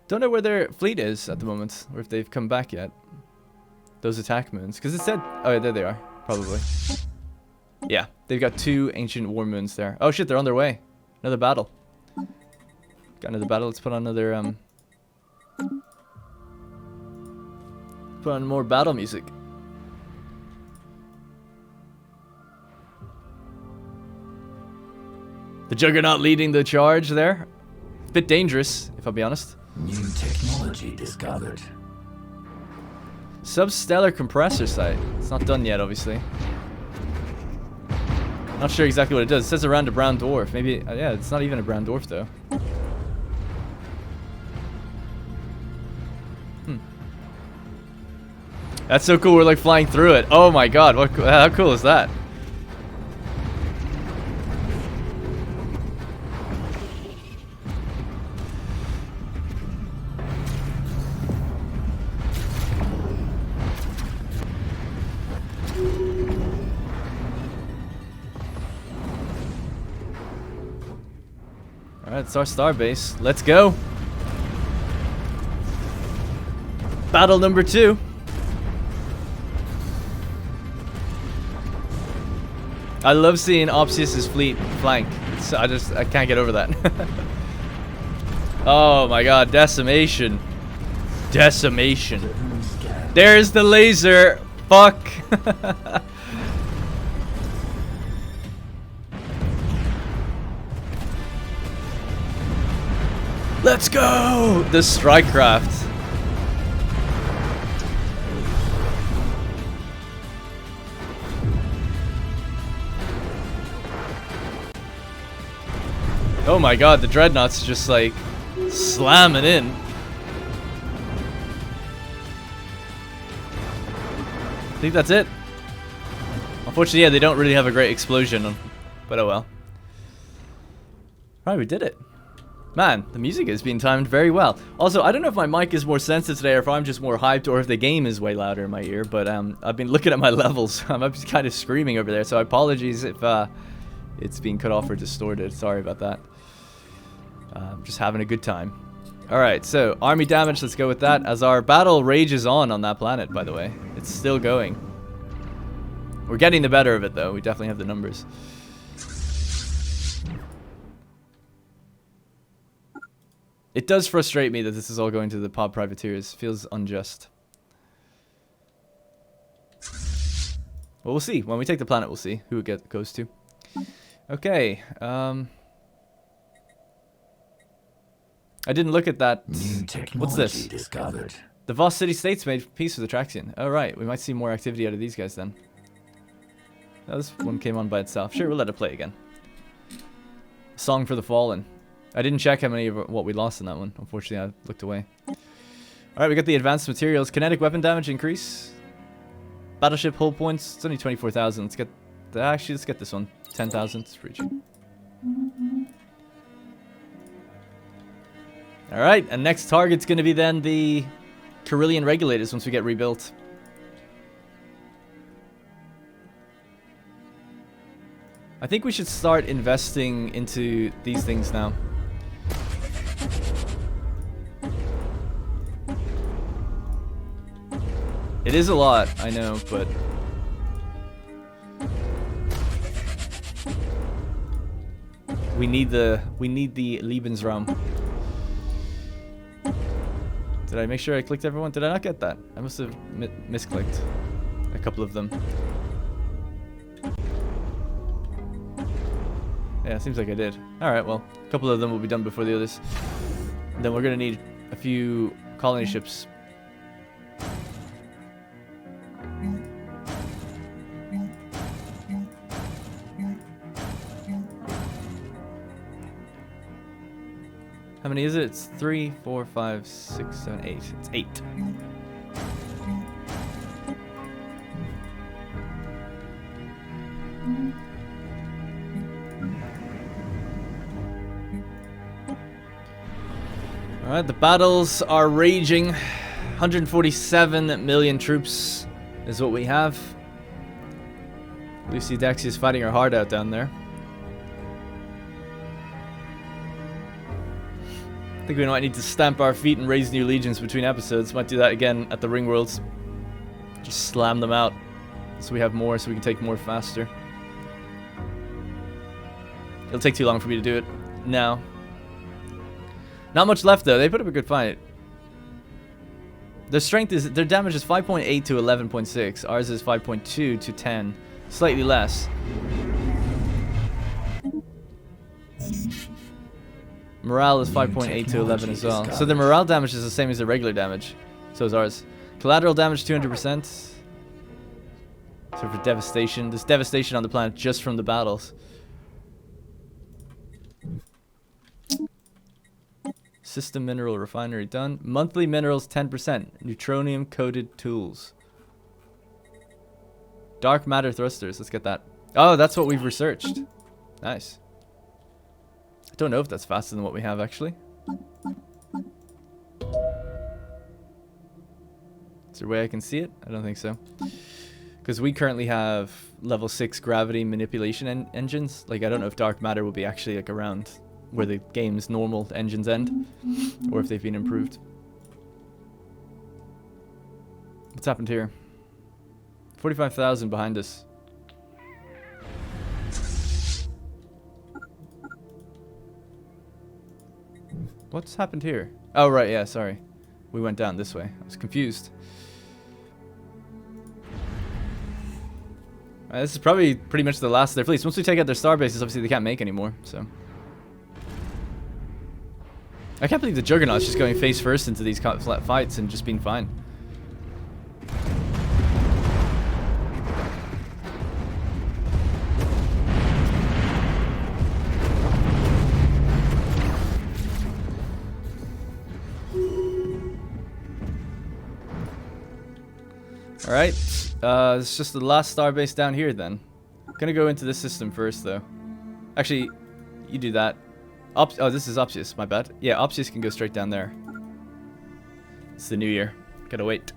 Don't know where their fleet is at the moment, or if they've come back yet. Those attack moons. Because it said... Oh, yeah, there they are. Probably. Yeah, they've got 2 ancient war moons there. Oh shit, they're on their way. Another battle. Got another battle. Let's put on another... Put on more battle music. The Juggernaut leading the charge there. Bit dangerous, if I'll be honest. New technology discovered. Substellar compressor site. It's not done yet, obviously. Not sure exactly what it does. It says around a brown dwarf. Maybe, yeah, it's not even a brown dwarf though. That's so cool. We're like flying through it. Oh my god, how cool is that? Alright, it's our star base. Let's go. Battle number 2. I love seeing Opsius's fleet flank. I can't get over that. Oh my god, decimation. Decimation. There's the laser. Fuck. Let's go! The strike craft. Oh my god, the dreadnoughts just like slamming in. I think that's it. Unfortunately, yeah, they don't really have a great explosion, but oh well. Right, we did it. Man, the music is being timed very well. Also, I don't know if my mic is more sensitive today or if I'm just more hyped or if the game is way louder in my ear, but I've been looking at my levels. I'm kind of screaming over there, so apologies if it's being cut off or distorted. Sorry about that. Just having a good time. Alright, so army damage, let's go with that. As our battle rages on that planet, by the way. It's still going. We're getting the better of it, though. We definitely have the numbers. It does frustrate me that this is all going to the pod privateers. Feels unjust. Well, we'll see. When we take the planet, we'll see who it goes to. Okay. I didn't look at that. What's this? Discovered. The Voss City States made peace with Atraxian. Oh, right. We might see more activity out of these guys then. Oh, this one came on by itself. Sure, we'll let it play again. Song for the Fallen. I didn't check how many of what we lost in that one. Unfortunately, I looked away. Alright, we got the advanced materials. Kinetic weapon damage increase. Battleship hull points. It's only 24,000. Let's get... Actually, let's get this one. 10,000. It's pretty cheap. Alright, and next target's going to be then the Carillion Regulators once we get rebuilt. I think we should start investing into these things now. It is a lot, I know, but... We need the Lebensraum. Did I make sure I clicked everyone? Did I not get that? I must have misclicked a couple of them. Yeah, it seems like I did. Alright, well, a couple of them will be done before the others. And then we're going to need a few colony ships. How many is it? It's 3, 4, 5, 6, 7, 8. It's 8. Alright, the battles are raging. 147 million troops is what we have. Lucy Dexy is fighting her heart out down there. I think we might need to stamp our feet and raise new legions between episodes. Might do that again at the Ring Worlds. Just slam them out so we have more, so we can take more faster. It'll take too long for me to do it now. Not much left though. They put up a good fight. Their strength is, their damage is 5.8 to 11.6. Ours is 5.2 to 10. Slightly less. Morale is 5.8 to 11 as well. So the morale damage is the same as the regular damage. So is ours. Collateral damage 200%. So for devastation. There's devastation on the planet just from the battles. System mineral refinery done. Monthly minerals 10%. Neutronium coated tools. Dark matter thrusters. Let's get that. Oh, that's what we've researched. Nice. I don't know if that's faster than what we have actually. Is there a way I can see it? I don't think so. Because we currently have level 6 gravity manipulation engines. Like, I don't know if dark matter will be actually like around where the game's normal engines end, or if they've been improved. What's happened here? 45,000 behind us. What's happened here? Oh, right, yeah, sorry. We went down this way. I was confused. This is probably pretty much the last of their fleets. Once we take out their star bases, obviously they can't make anymore, so. I can't believe the Juggernaut's just going face first into these flat fights and just being fine. Alright, it's just the last starbase down here then. Gonna go into this system first though. Actually, you do that. Oh, this is Opsius, my bad. Yeah, Opsius can go straight down there. It's the new year. Gotta wait.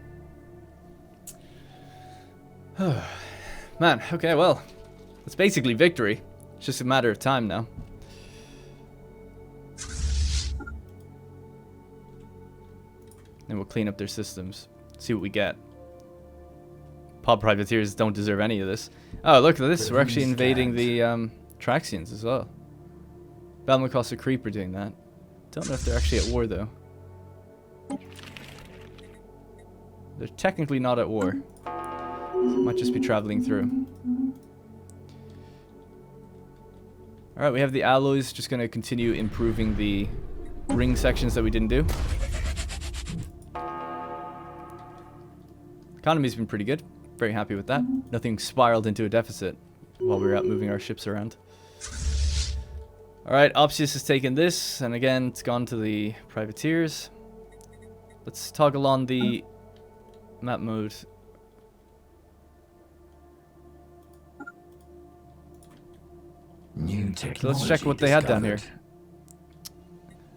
Man, okay, well. It's basically victory. It's just a matter of time now. And we'll clean up their systems. See what we get. Pod privateers don't deserve any of this. Oh, look at this. We're actually invading the Traxians as well. Balmacos and Creep are doing that. Don't know if they're actually at war, though. They're technically not at war. So might just be traveling through. Alright, we have the alloys. Just going to continue improving the ring sections that we didn't do. Economy's been pretty good. Very happy with that. Nothing spiraled into a deficit while we were out moving our ships around. Alright, Opsius has taken this, and again, it's gone to the privateers. Let's toggle on the map mode. New technology So let's check what they had down here.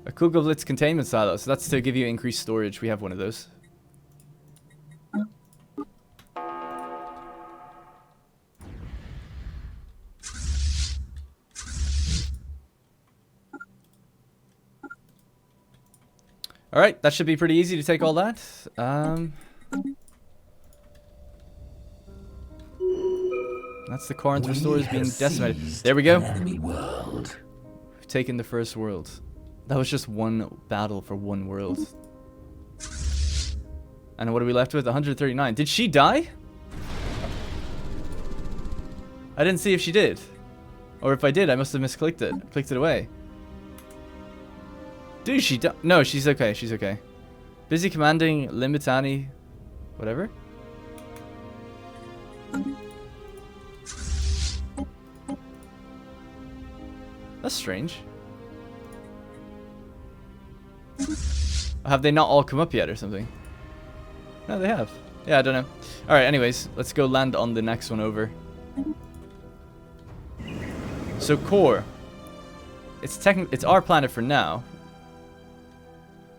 A Kuga Blitz containment silo, so that's to give you increased storage. We have one of those. Alright, that should be pretty easy to take all that. That's the Corinth restores being decimated. There we go. Enemy world. We've taken the first world. That was just one battle for one world. And what are we left with? 139. Did she die? I didn't see if she did. Or if I did, I must have misclicked it. Clicked it away. Dude, she died. No, she's okay. She's okay. Busy commanding Limitani. Whatever. That's strange. Have they not all come up yet or something? No, they have. Yeah, I don't know. Alright, anyways, let's go land on the next one over. So, core. It's our planet for now.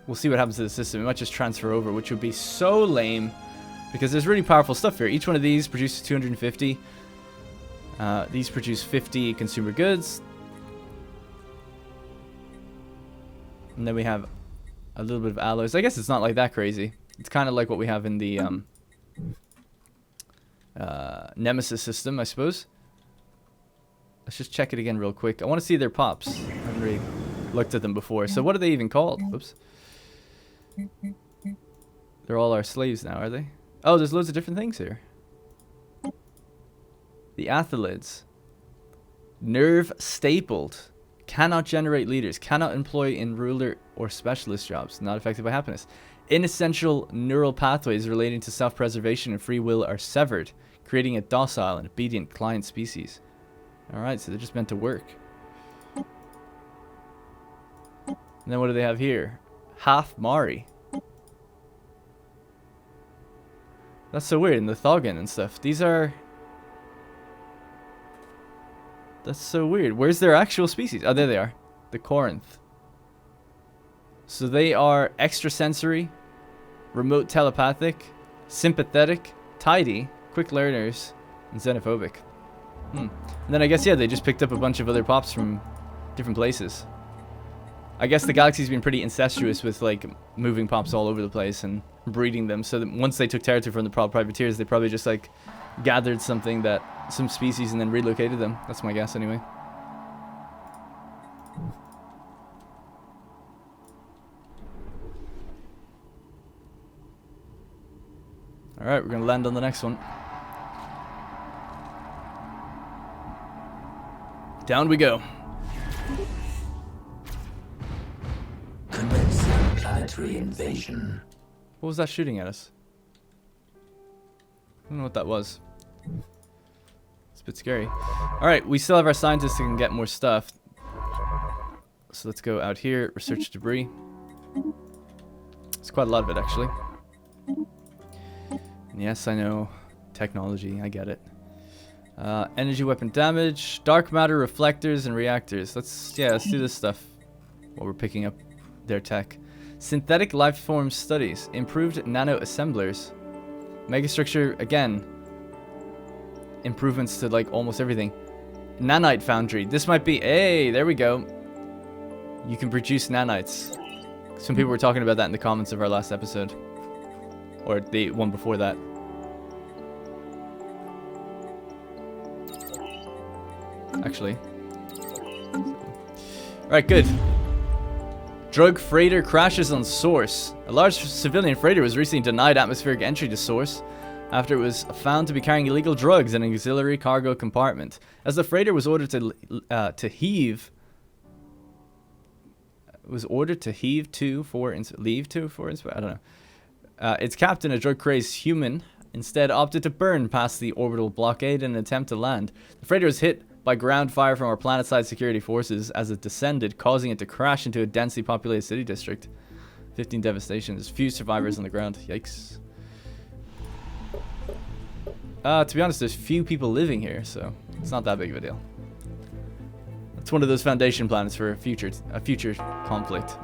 We'll see what happens to the system. It might just transfer over, which would be so lame. Because there's really powerful stuff here. Each one of these produces 250. These produce 50 consumer goods. And then we have a little bit of alloys. I guess it's not like that crazy. It's kind of like what we have in the Nemesis system, I suppose. Let's just check it again real quick. I want to see their pops. I haven't really looked at them before. So what are they even called? Oops. They're all our slaves now, are they? Oh, there's loads of different things here. The Athalids. Nerve stapled. Cannot generate leaders. Cannot employ in ruler or specialist jobs. Not affected by happiness. Inessential neural pathways relating to self-preservation and free will are severed, creating a docile and obedient client species. Alright, so they're just meant to work. And then what do they have here? Half Mari. That's so weird. And the Thogan and stuff. These are... That's so weird. Where's their actual species? Oh, there they are. The Corinth. So they are extrasensory, remote telepathic, sympathetic, tidy, quick learners, and xenophobic. And then I guess, yeah, they just picked up a bunch of other pops from different places. I guess the galaxy's been pretty incestuous with, like, moving pops all over the place and breeding them. So that once they took territory from the privateers, they probably just, like, gathered some species and then relocated them. That's my guess, anyway. Alright, we're gonna land on the next one. Down we go. Commencing planetary invasion. What was that shooting at us? I don't know what that was. It's a bit scary. Alright, we still have our scientists who can get more stuff. So let's go out here, research debris. It's quite a lot of it, actually. And yes, I know. Technology, I get it. Energy weapon damage, dark matter reflectors and reactors. Let's do this stuff while we're picking up their tech. Synthetic life form studies, improved nano assemblers, megastructure again, improvements to like almost everything. Nanite foundry. This might be. Hey, there we go. You can produce nanites. Some people were talking about that in the comments of our last episode, or the one before that. Actually. Alright, good. Drug freighter crashes on Source. A large civilian freighter was recently denied atmospheric entry to Source after it was found to be carrying illegal drugs in an auxiliary cargo compartment. As the freighter was ordered to heave for inspection. I don't know. Its captain, a drug-crazed human, instead opted to burn past the orbital blockade in an attempt to land. The freighter was hit by ground fire from our planet-side security forces as it descended, causing it to crash into a densely populated city district. 15 devastation. There's few survivors on the ground. Yikes. To be honest, there's few people living here, so it's not that big of a deal. It's one of those foundation planets for a future conflict.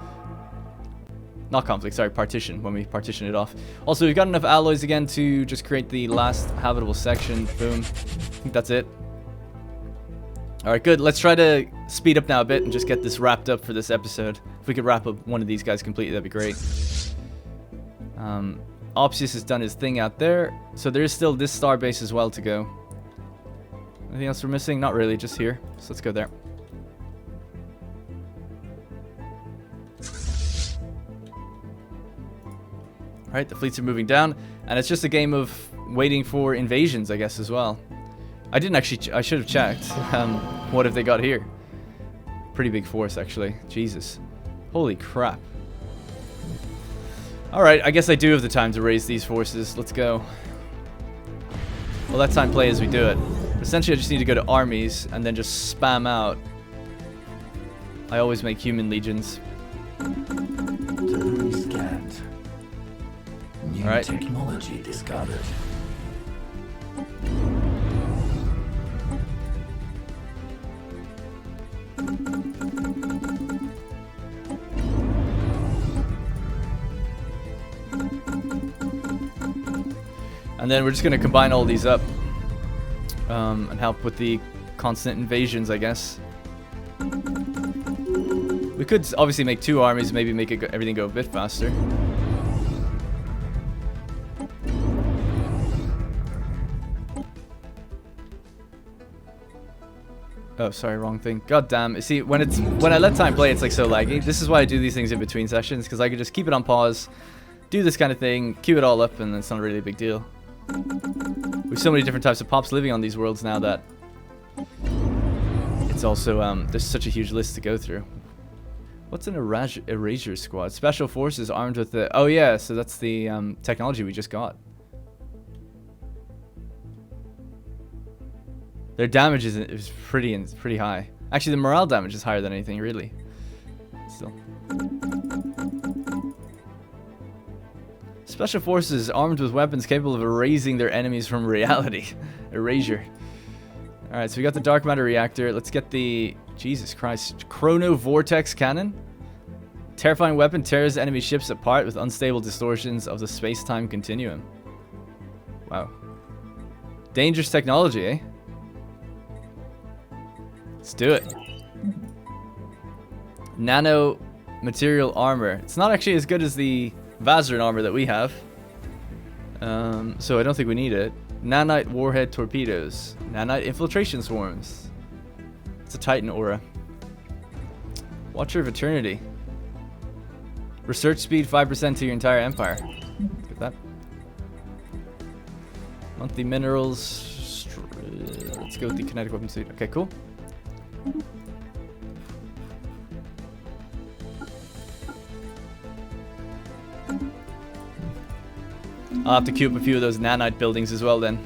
Not conflict, sorry, partition, when we partition it off. Also, we've got enough alloys again to just create the last habitable section. Boom. I think that's it. Alright, good. Let's try to speed up now a bit and just get this wrapped up for this episode. If we could wrap up one of these guys completely, that'd be great. Opsius has done his thing out there. So there is still this star base as well to go. Anything else we're missing? Not really, just here. So let's go there. Alright, the fleets are moving down. And it's just a game of waiting for invasions, I guess, as well. I didn't actually, I should have checked. What have they got here? Pretty big force, actually. Jesus. Holy crap. Alright, I guess I do have the time to raise these forces. Let's go. Well, let time play as we do it. Essentially, I just need to go to armies and then just spam out. I always make human legions. Delivery scanned. New Alright. technology discovered. And then we're just going to combine all these up and help with the constant invasions, I guess. We could obviously make two armies, maybe make everything go a bit faster. Oh, sorry, wrong thing. God damn. See, when I let time play, it's like so laggy. This is why I do these things in between sessions, because I could just keep it on pause, do this kind of thing, queue it all up, and it's not really a big deal. With so many different types of pops living on these worlds now that it's also, there's such a huge list to go through. What's an erasure squad? Special forces armed with the... Oh yeah, so that's the technology we just got. Their damage is pretty high. Actually, the morale damage is higher than anything, really. Still. Special forces armed with weapons capable of erasing their enemies from reality. Erasure. Alright, so we got the dark matter reactor. Let's get the... Jesus Christ. Chrono vortex cannon. Terrifying weapon tears enemy ships apart with unstable distortions of the space-time continuum. Wow. Dangerous technology, eh? Let's do it. Nano material armor. It's not actually as good as the Vazarin armor that we have. So I don't think we need it. Nanite warhead torpedoes. Nanite infiltration swarms. It's a Titan aura. Watcher of Eternity. Research speed 5% to your entire empire. Look at that. Want the minerals. Let's go with the kinetic weapon suit. Okay, cool. I'll have to queue up a few of those nanite buildings as well then.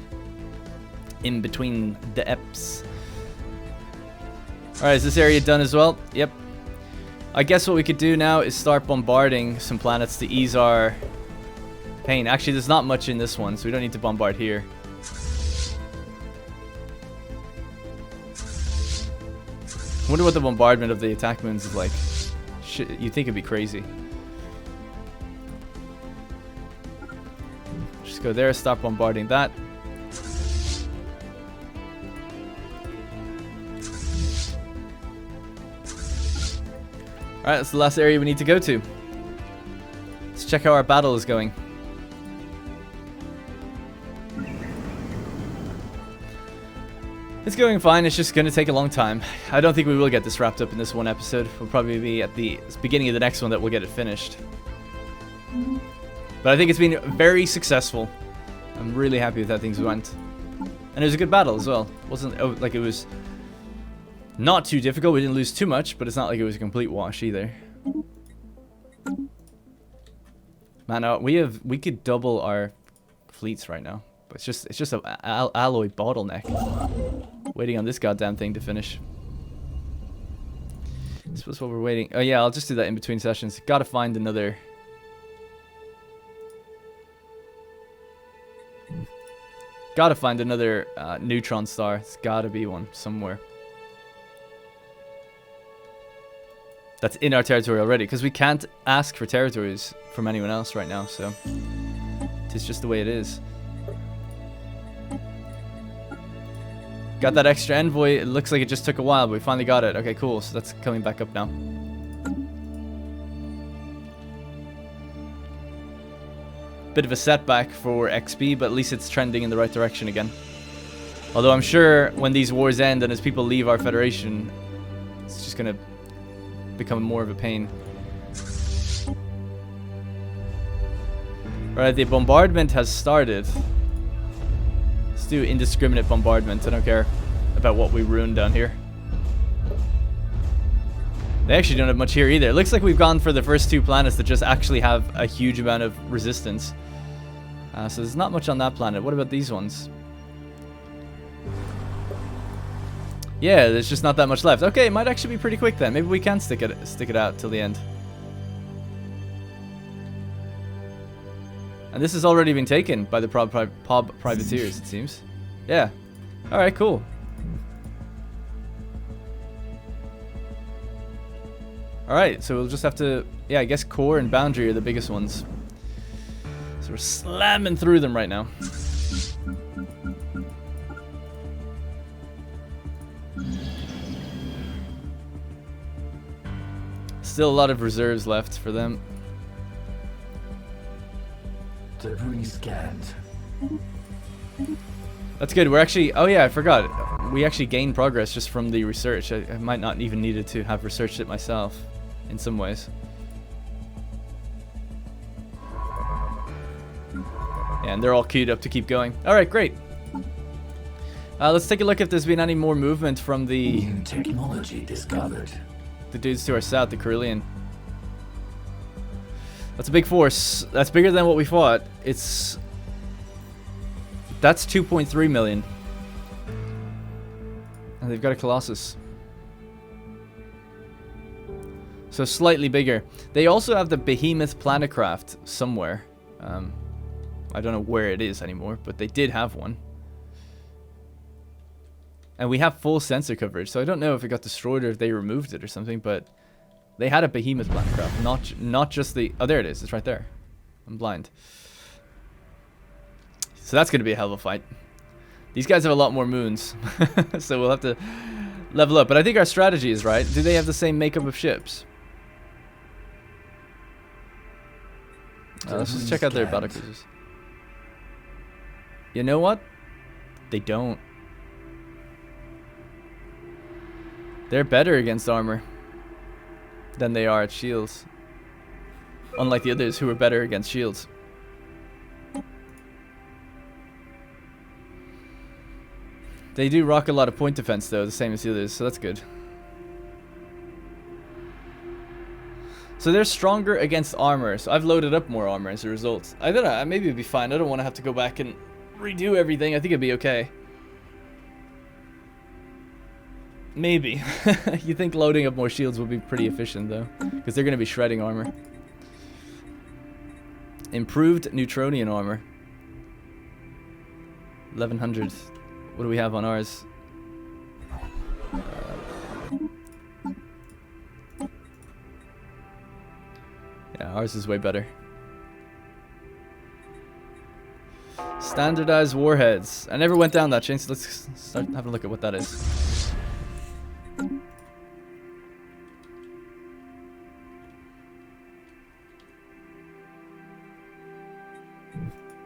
In between the eps. Alright, is this area done as well? Yep. I guess what we could do now is start bombarding some planets to ease our pain. Actually, there's not much in this one, so we don't need to bombard here. I wonder what the bombardment of the attack moons is like. Shit, you'd think it'd be crazy. Just go there, start bombarding that. Alright, that's the last area we need to go to. Let's check how our battle is going. It's going fine, it's just going to take a long time. I don't think we will get this wrapped up in this one episode. We'll probably be at the beginning of the next one that we'll get it finished. But I think it's been very successful. I'm really happy with how things went. And it was a good battle as well. Wasn't like it was not too difficult, we didn't lose too much, but it's not like it was a complete wash either. Man, we could double our fleets right now. But it's just an alloy bottleneck. Waiting on this goddamn thing to finish. I suppose what we're waiting. Oh yeah, I'll just do that in between sessions. Gotta find another. Gotta find another neutron star. It's gotta be one somewhere. That's in our territory already, because we can't ask for territories from anyone else right now, so it's just the way it is. Got that extra envoy. It looks like it just took a while, but we finally got it. Okay, cool. So that's coming back up now. Bit of a setback for XP, but at least it's trending in the right direction again. Although I'm sure when these wars end and as people leave our federation, it's just going to become more of a pain. Alright, the bombardment has started. Do indiscriminate bombardment. I don't care about what we ruined down here. They actually don't have much here either. It looks like we've gone for the first two planets that just actually have a huge amount of resistance. So there's not much on that planet. What about these ones? Yeah, there's just not that much left. Okay, it might actually be pretty quick then. Maybe we can stick it out till the end. And this has already been taken by the POB privateers, it seems. Yeah. Alright, cool. Alright, so we'll just have to... Yeah, I guess core and boundary are the biggest ones. So we're slamming through them right now. Still a lot of reserves left for them. Debris scanned. That's good. We're actually... Oh yeah, I forgot. We actually gained progress just from the research. I might not even needed to have researched it myself in some ways. Yeah, and they're all queued up to keep going. Alright, great. Let's take a look if there's been any more movement from the... New technology discovered. The dudes to our south, the Carillion. That's a big force. That's bigger than what we fought. That's 2.3 million. And they've got a Colossus. So slightly bigger. They also have the Behemoth Planetcraft somewhere. I don't know where it is anymore, but they did have one. And we have full sensor coverage, so I don't know if it got destroyed or if they removed it or something, but they had a Behemoth Planetcraft, not just the... Oh, there it is. It's right there. I'm blind. So that's going to be a hell of a fight. These guys have a lot more moons, so we'll have to level up. But I think our strategy is right. Do they have the same makeup of ships? Let's just check out their battlecruisers. You know what? They don't. They're better against armor than they are at shields. Unlike the others who are better against shields. They do rock a lot of point defense though, the same as the others, so that's good. So they're stronger against armor, so I've loaded up more armor as a result. I don't know, maybe it'd be fine. I don't want to have to go back and redo everything. I think it'd be okay. Maybe. You think loading up more shields would be pretty efficient though, because they're going to be shredding armor. Improved Neutronian armor. 1100. What do we have on ours? Yeah, ours is way better. Standardized warheads. I never went down that chain, so let's start having a look at what that is.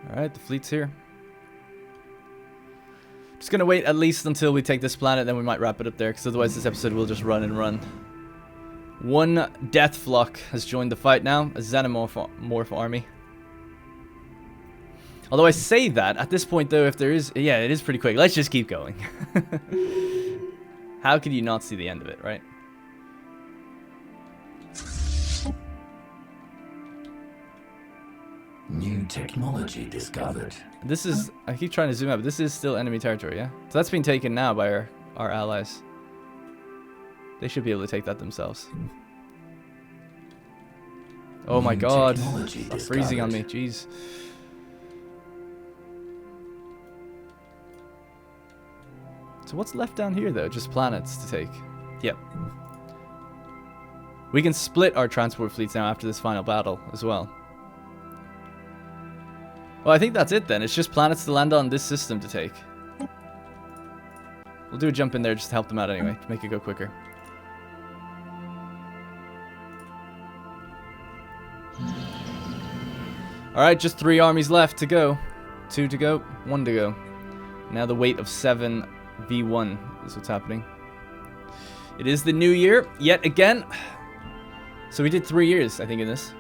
Alright, the fleet's here. Just gonna wait at least until we take this planet, then we might wrap it up there, because otherwise this episode will just run and run. One death flock has joined the fight now, a xenomorph army. Although I say that, at this point though, if there is... Yeah, it is pretty quick. Let's just keep going. How could you not see the end of it, right? New technology discovered. This is... I keep trying to zoom out, but this is still enemy territory, yeah? So that's been taken now by our allies. They should be able to take that themselves. Oh my god. Stop freezing on me, jeez. So what's left down here though? Just planets to take. Yep. We can split our transport fleets now after this final battle as well. Well, I think that's it then. It's just planets to land on this system to take. We'll do a jump in there just to help them out anyway, to make it go quicker. Alright, just 3 armies left to go. 2 to go, 1 to go. Now the weight of 7 v1 is what's happening. It is the new year, yet again. So we did 3 years, I think, in this.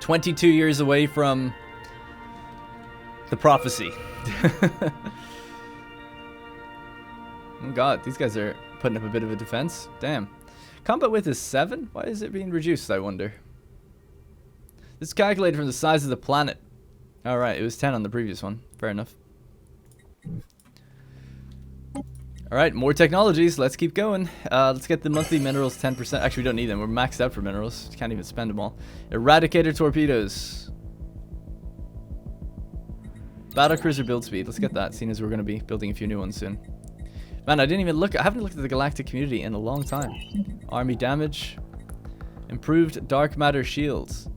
22 years away from the prophecy. Oh god, these guys are putting up a bit of a defense. Damn. Combat width is 7? Why is it being reduced, I wonder? This is calculated from the size of the planet. Alright, it was 10 on the previous one. Fair enough. Alright, more technologies. Let's keep going. Let's get the monthly minerals 10%. Actually, we don't need them. We're maxed out for minerals. Can't even spend them all. Eradicator torpedoes. Battlecruiser build speed. Let's get that, seeing as we're going to be building a few new ones soon. Man, I didn't even look. I haven't looked at the galactic community in a long time. Army damage. Improved dark matter shields.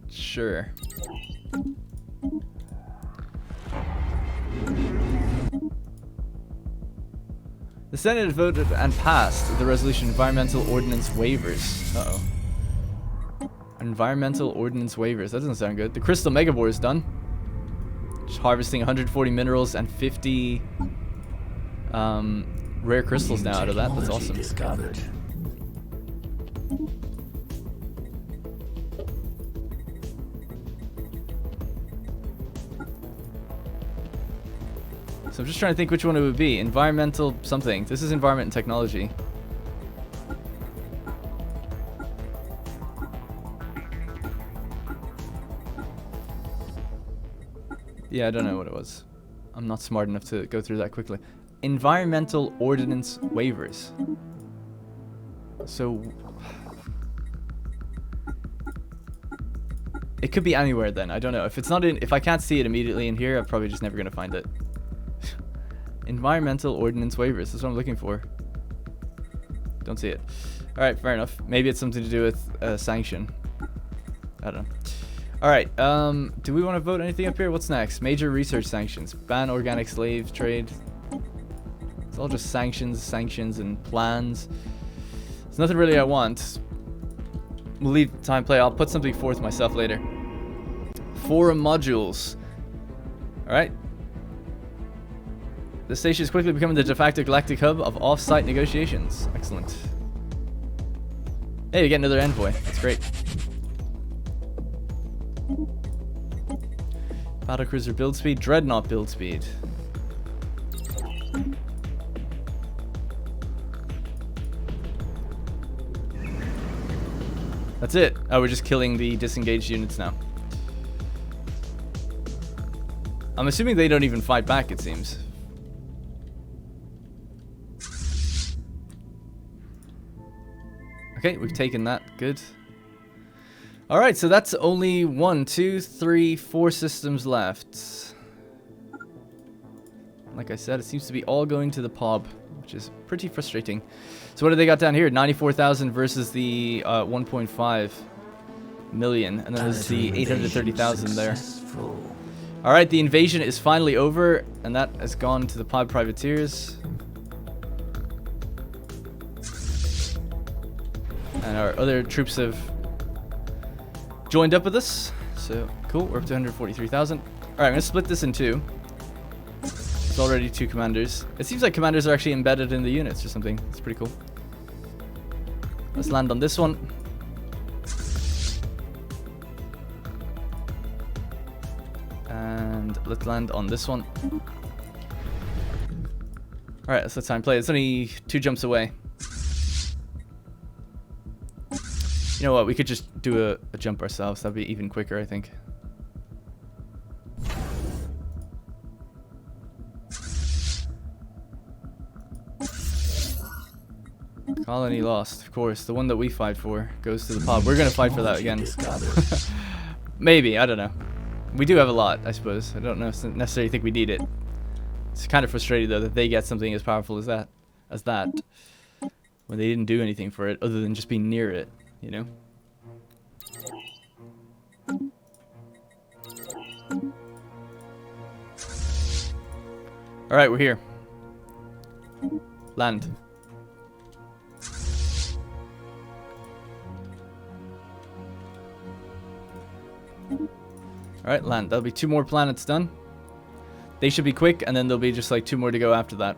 Sure. The Senate voted and passed the resolution environmental ordinance waivers. Uh-oh. Environmental ordinance waivers. That doesn't sound good. The crystal megabore is done. Just harvesting 140 minerals and 50 rare crystals now out of that. That's awesome. Discovered. So I'm just trying to think which one it would be. Environmental something. This is environment and technology. Yeah, I don't know what it was. I'm not smart enough to go through that quickly. Environmental ordinance waivers. So it could be anywhere then. I don't know. If it's not in, if I can't see it immediately in here, I'm probably just never gonna find it. Environmental ordinance waivers. That's what I'm looking for. Don't see it. All right, fair enough. Maybe it's something to do with sanction. I don't know. All right. Do we want to vote anything up here? What's next? Major research sanctions. Ban organic slave trade. It's all just sanctions, and plans. There's nothing really I want. We'll leave time play. I'll put something forth myself later. Forum modules. All right. The station is quickly becoming the de facto galactic hub of off-site negotiations. Excellent. Hey, you get another envoy. That's great. Battlecruiser build speed, Dreadnought build speed. That's it. Oh, we're just killing the disengaged units now. I'm assuming they don't even fight back, it seems. Okay, we've taken that. Good. Alright, so that's only 1, 2, 3, 4 systems left. Like I said, it seems to be all going to the POB, which is pretty frustrating. So what do they got down here? 94,000 versus the 1.5 million. And then there's the 830,000 there. Alright, the invasion is finally over, and that has gone to the POB privateers. And our other troops have joined up with us. So, cool, we're up to 143,000. Alright, I'm going to split this in two. It's already 2 commanders. It seems like commanders are actually embedded in the units or something. It's pretty cool. Let's land on this one. And let's land on this one. Alright, let's let time play. It's only 2 jumps away. You know what, we could just do a jump ourselves. That'd be even quicker, I think. Colony lost, of course. The one that we fight for goes to the POB. We're gonna fight for that again. Maybe, I don't know. We do have a lot, I suppose. I don't necessarily think we need it. It's kind of frustrating though that they get something as powerful as that, when they didn't do anything for it other than just be near it, you know. All right, we're here. Land. Alright, land. That'll be 2 more planets done. They should be quick, and then there'll be just like 2 more to go after that.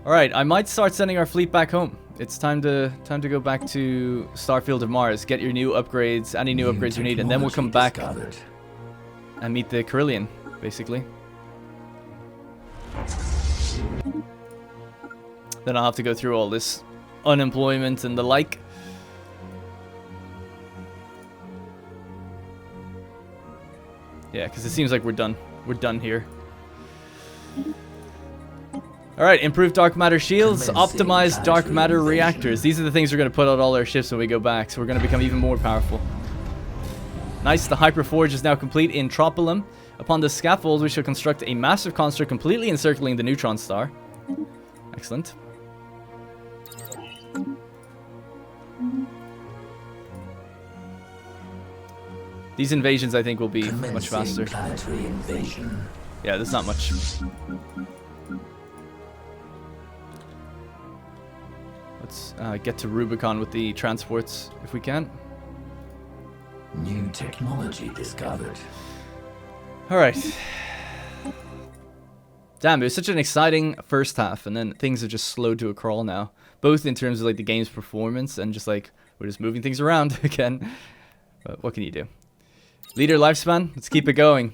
Alright, I might start sending our fleet back home. It's time to go back to Starfield of Mars, get your new upgrades, any new upgrades you need, and then we'll come back and meet the Carillion, basically. Then I'll have to go through all this unemployment and the like. Yeah, because it seems like we're done. We're done here. Alright, improved dark matter shields, optimized dark matter reactors. These are the things we're going to put on all our ships when we go back, so we're going to become even more powerful. Nice, the hyperforge is now complete in Tropilum. Upon the scaffold, we shall construct a massive construct completely encircling the neutron star. Excellent. These invasions, I think, will be much faster. Planetary invasion. Yeah, there's not much. Let's get to Rubicon with the transports, if we can. New technology discovered. Alright. Damn, it was such an exciting first half, and then things have just slowed to a crawl now. Both in terms of like the game's performance, and just like, we're just moving things around again. But what can you do? Leader lifespan, let's keep it going.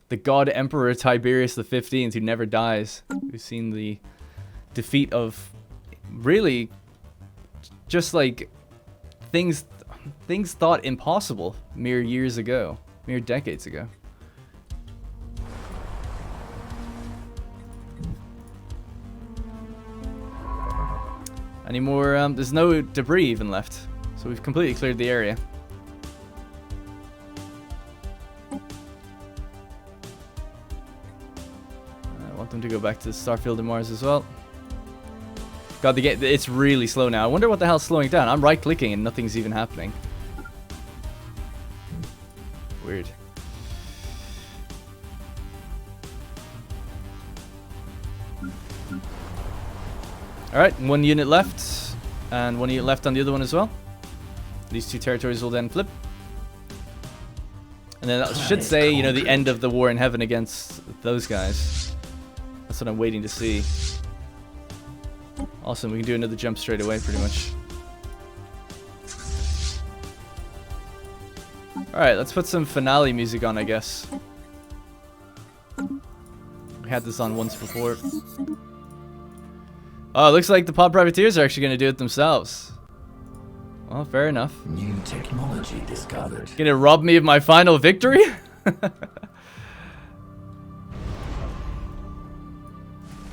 The God Emperor Tiberius the 15th, who never dies. We've seen the defeat of really just like things thought impossible mere years ago, mere decades ago. Any more? There's no debris even left, so we've completely cleared the area. Them to go back to Starfield of Mars as well. God, the game, it's really slow now. I wonder what the hell's slowing down. I'm right clicking and nothing's even happening. Weird. Alright, 1 unit left, and 1 unit left on the other one as well. These 2 territories will then flip. And then that should say, you know, the end of the war in heaven against those guys. That's what I'm waiting to see. Awesome, we can do another jump straight away, pretty much. Alright, let's put some finale music on, I guess. We had this on once before. Oh, it looks like the pod privateers are actually going to do it themselves. Well, fair enough. New technology discovered. Gonna rob me of my final victory?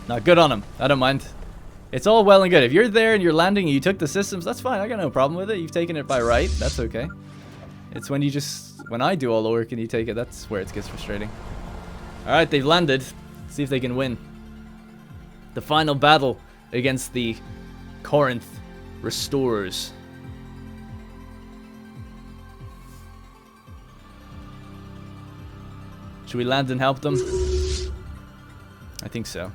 Not good on him. I don't mind. It's all well and good. If you're there and you're landing and you took the systems, that's fine. I got no problem with it. You've taken it by right. That's okay. It's when you just... when I do all the work and you take it, that's where it gets frustrating. Alright, they've landed. Let's see if they can win. The final battle against the Corinth Restorers. Should we land and help them? I think so.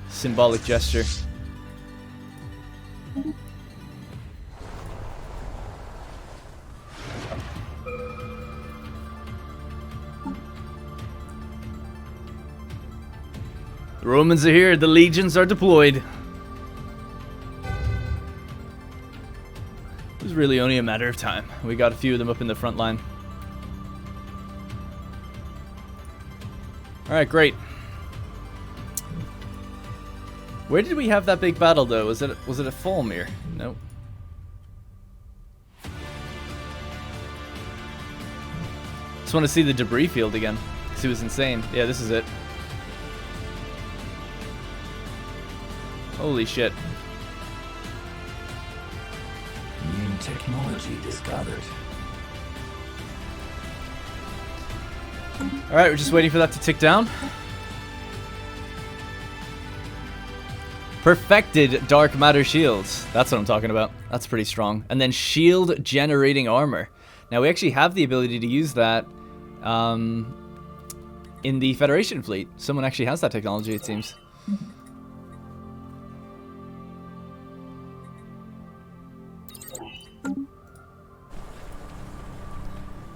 Symbolic gesture. The Romans are here. The legions are deployed. It was really only a matter of time. We got a few of them up in the front line. Alright, great. Where did we have that big battle, though? Was it at Falmir? Nope. Just want to see the debris field again, because it was insane. Yeah, this is it. Holy shit. New technology discovered. Alright, we're just waiting for that to tick down. Perfected dark matter shields. That's what I'm talking about. That's pretty strong. And then shield generating armor. Now we actually have the ability to use that in the Federation fleet. Someone actually has that technology, it seems.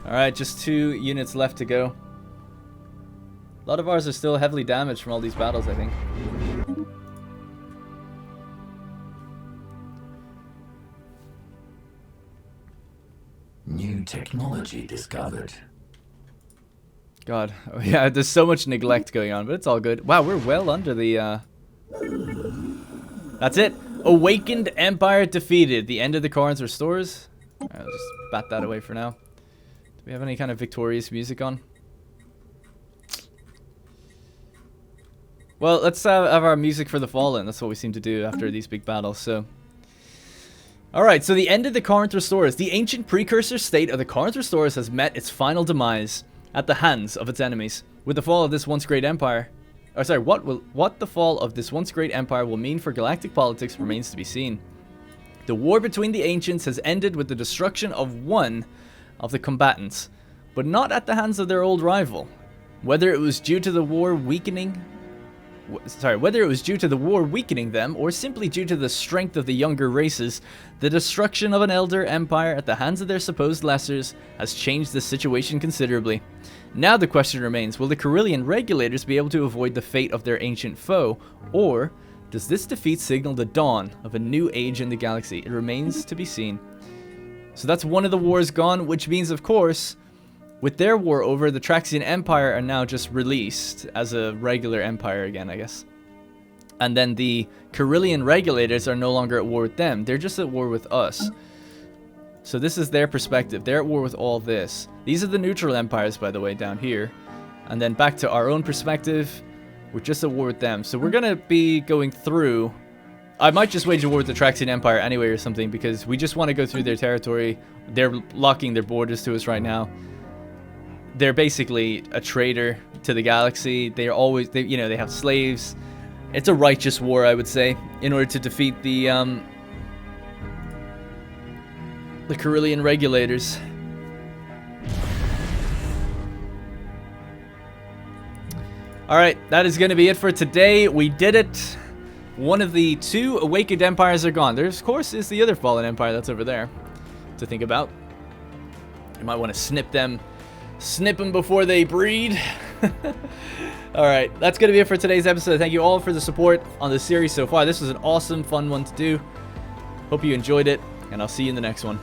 Alright, just 2 units left to go. A lot of ours are still heavily damaged from all these battles, I think. New technology discovered. God, oh, yeah, there's so much neglect going on, but it's all good. Wow, we're well under the, That's it. Awakened Empire defeated. The end of the Corinth Restorers. Alright, I'll just bat that away for now. Do we have any kind of victorious music on? Well, let's have our music for the Fallen. That's what we seem to do after these big battles, so... Alright, so the end of the Corinth Restorers. The ancient precursor state of the Corinth Restorers has met its final demise at the hands of its enemies. With the fall of this once great empire... Or sorry, what the fall of this once great empire will mean for galactic politics remains to be seen. The war between the ancients has ended with the destruction of one of the combatants, but not at the hands of their old rival. Whether it was due to the war weakening them, or simply due to the strength of the younger races, the destruction of an elder empire at the hands of their supposed lessers has changed the situation considerably. Now the question remains, will the Carillion regulators be able to avoid the fate of their ancient foe, or does this defeat signal the dawn of a new age in the galaxy? It remains to be seen. So that's one of the wars gone, which means, of course, with their war over, the Traxian Empire are now just released as a regular empire again, I guess. And then the Carillion regulators are no longer at war with them. They're just at war with us. So this is their perspective. They're at war with all this. These are the neutral empires, by the way, down here. And then back to our own perspective, we're just at war with them. So we're going to be going through... I might just wage a war with the Traxian Empire anyway or something, because we just want to go through their territory. They're locking their borders to us right now. They're basically a traitor to the galaxy. They're always, they have slaves. It's a righteous war, I would say, in order to defeat the Carillion regulators. Alright, that is going to be it for today. We did it. One of the 2 awakened empires are gone. There, of course, is the other fallen empire that's over there to think about. You might want to snip them before they breed. Alright, that's going to be it for today's episode. Thank you all for the support on the series so far. This was an awesome, fun one to do. Hope you enjoyed it, and I'll see you in the next one.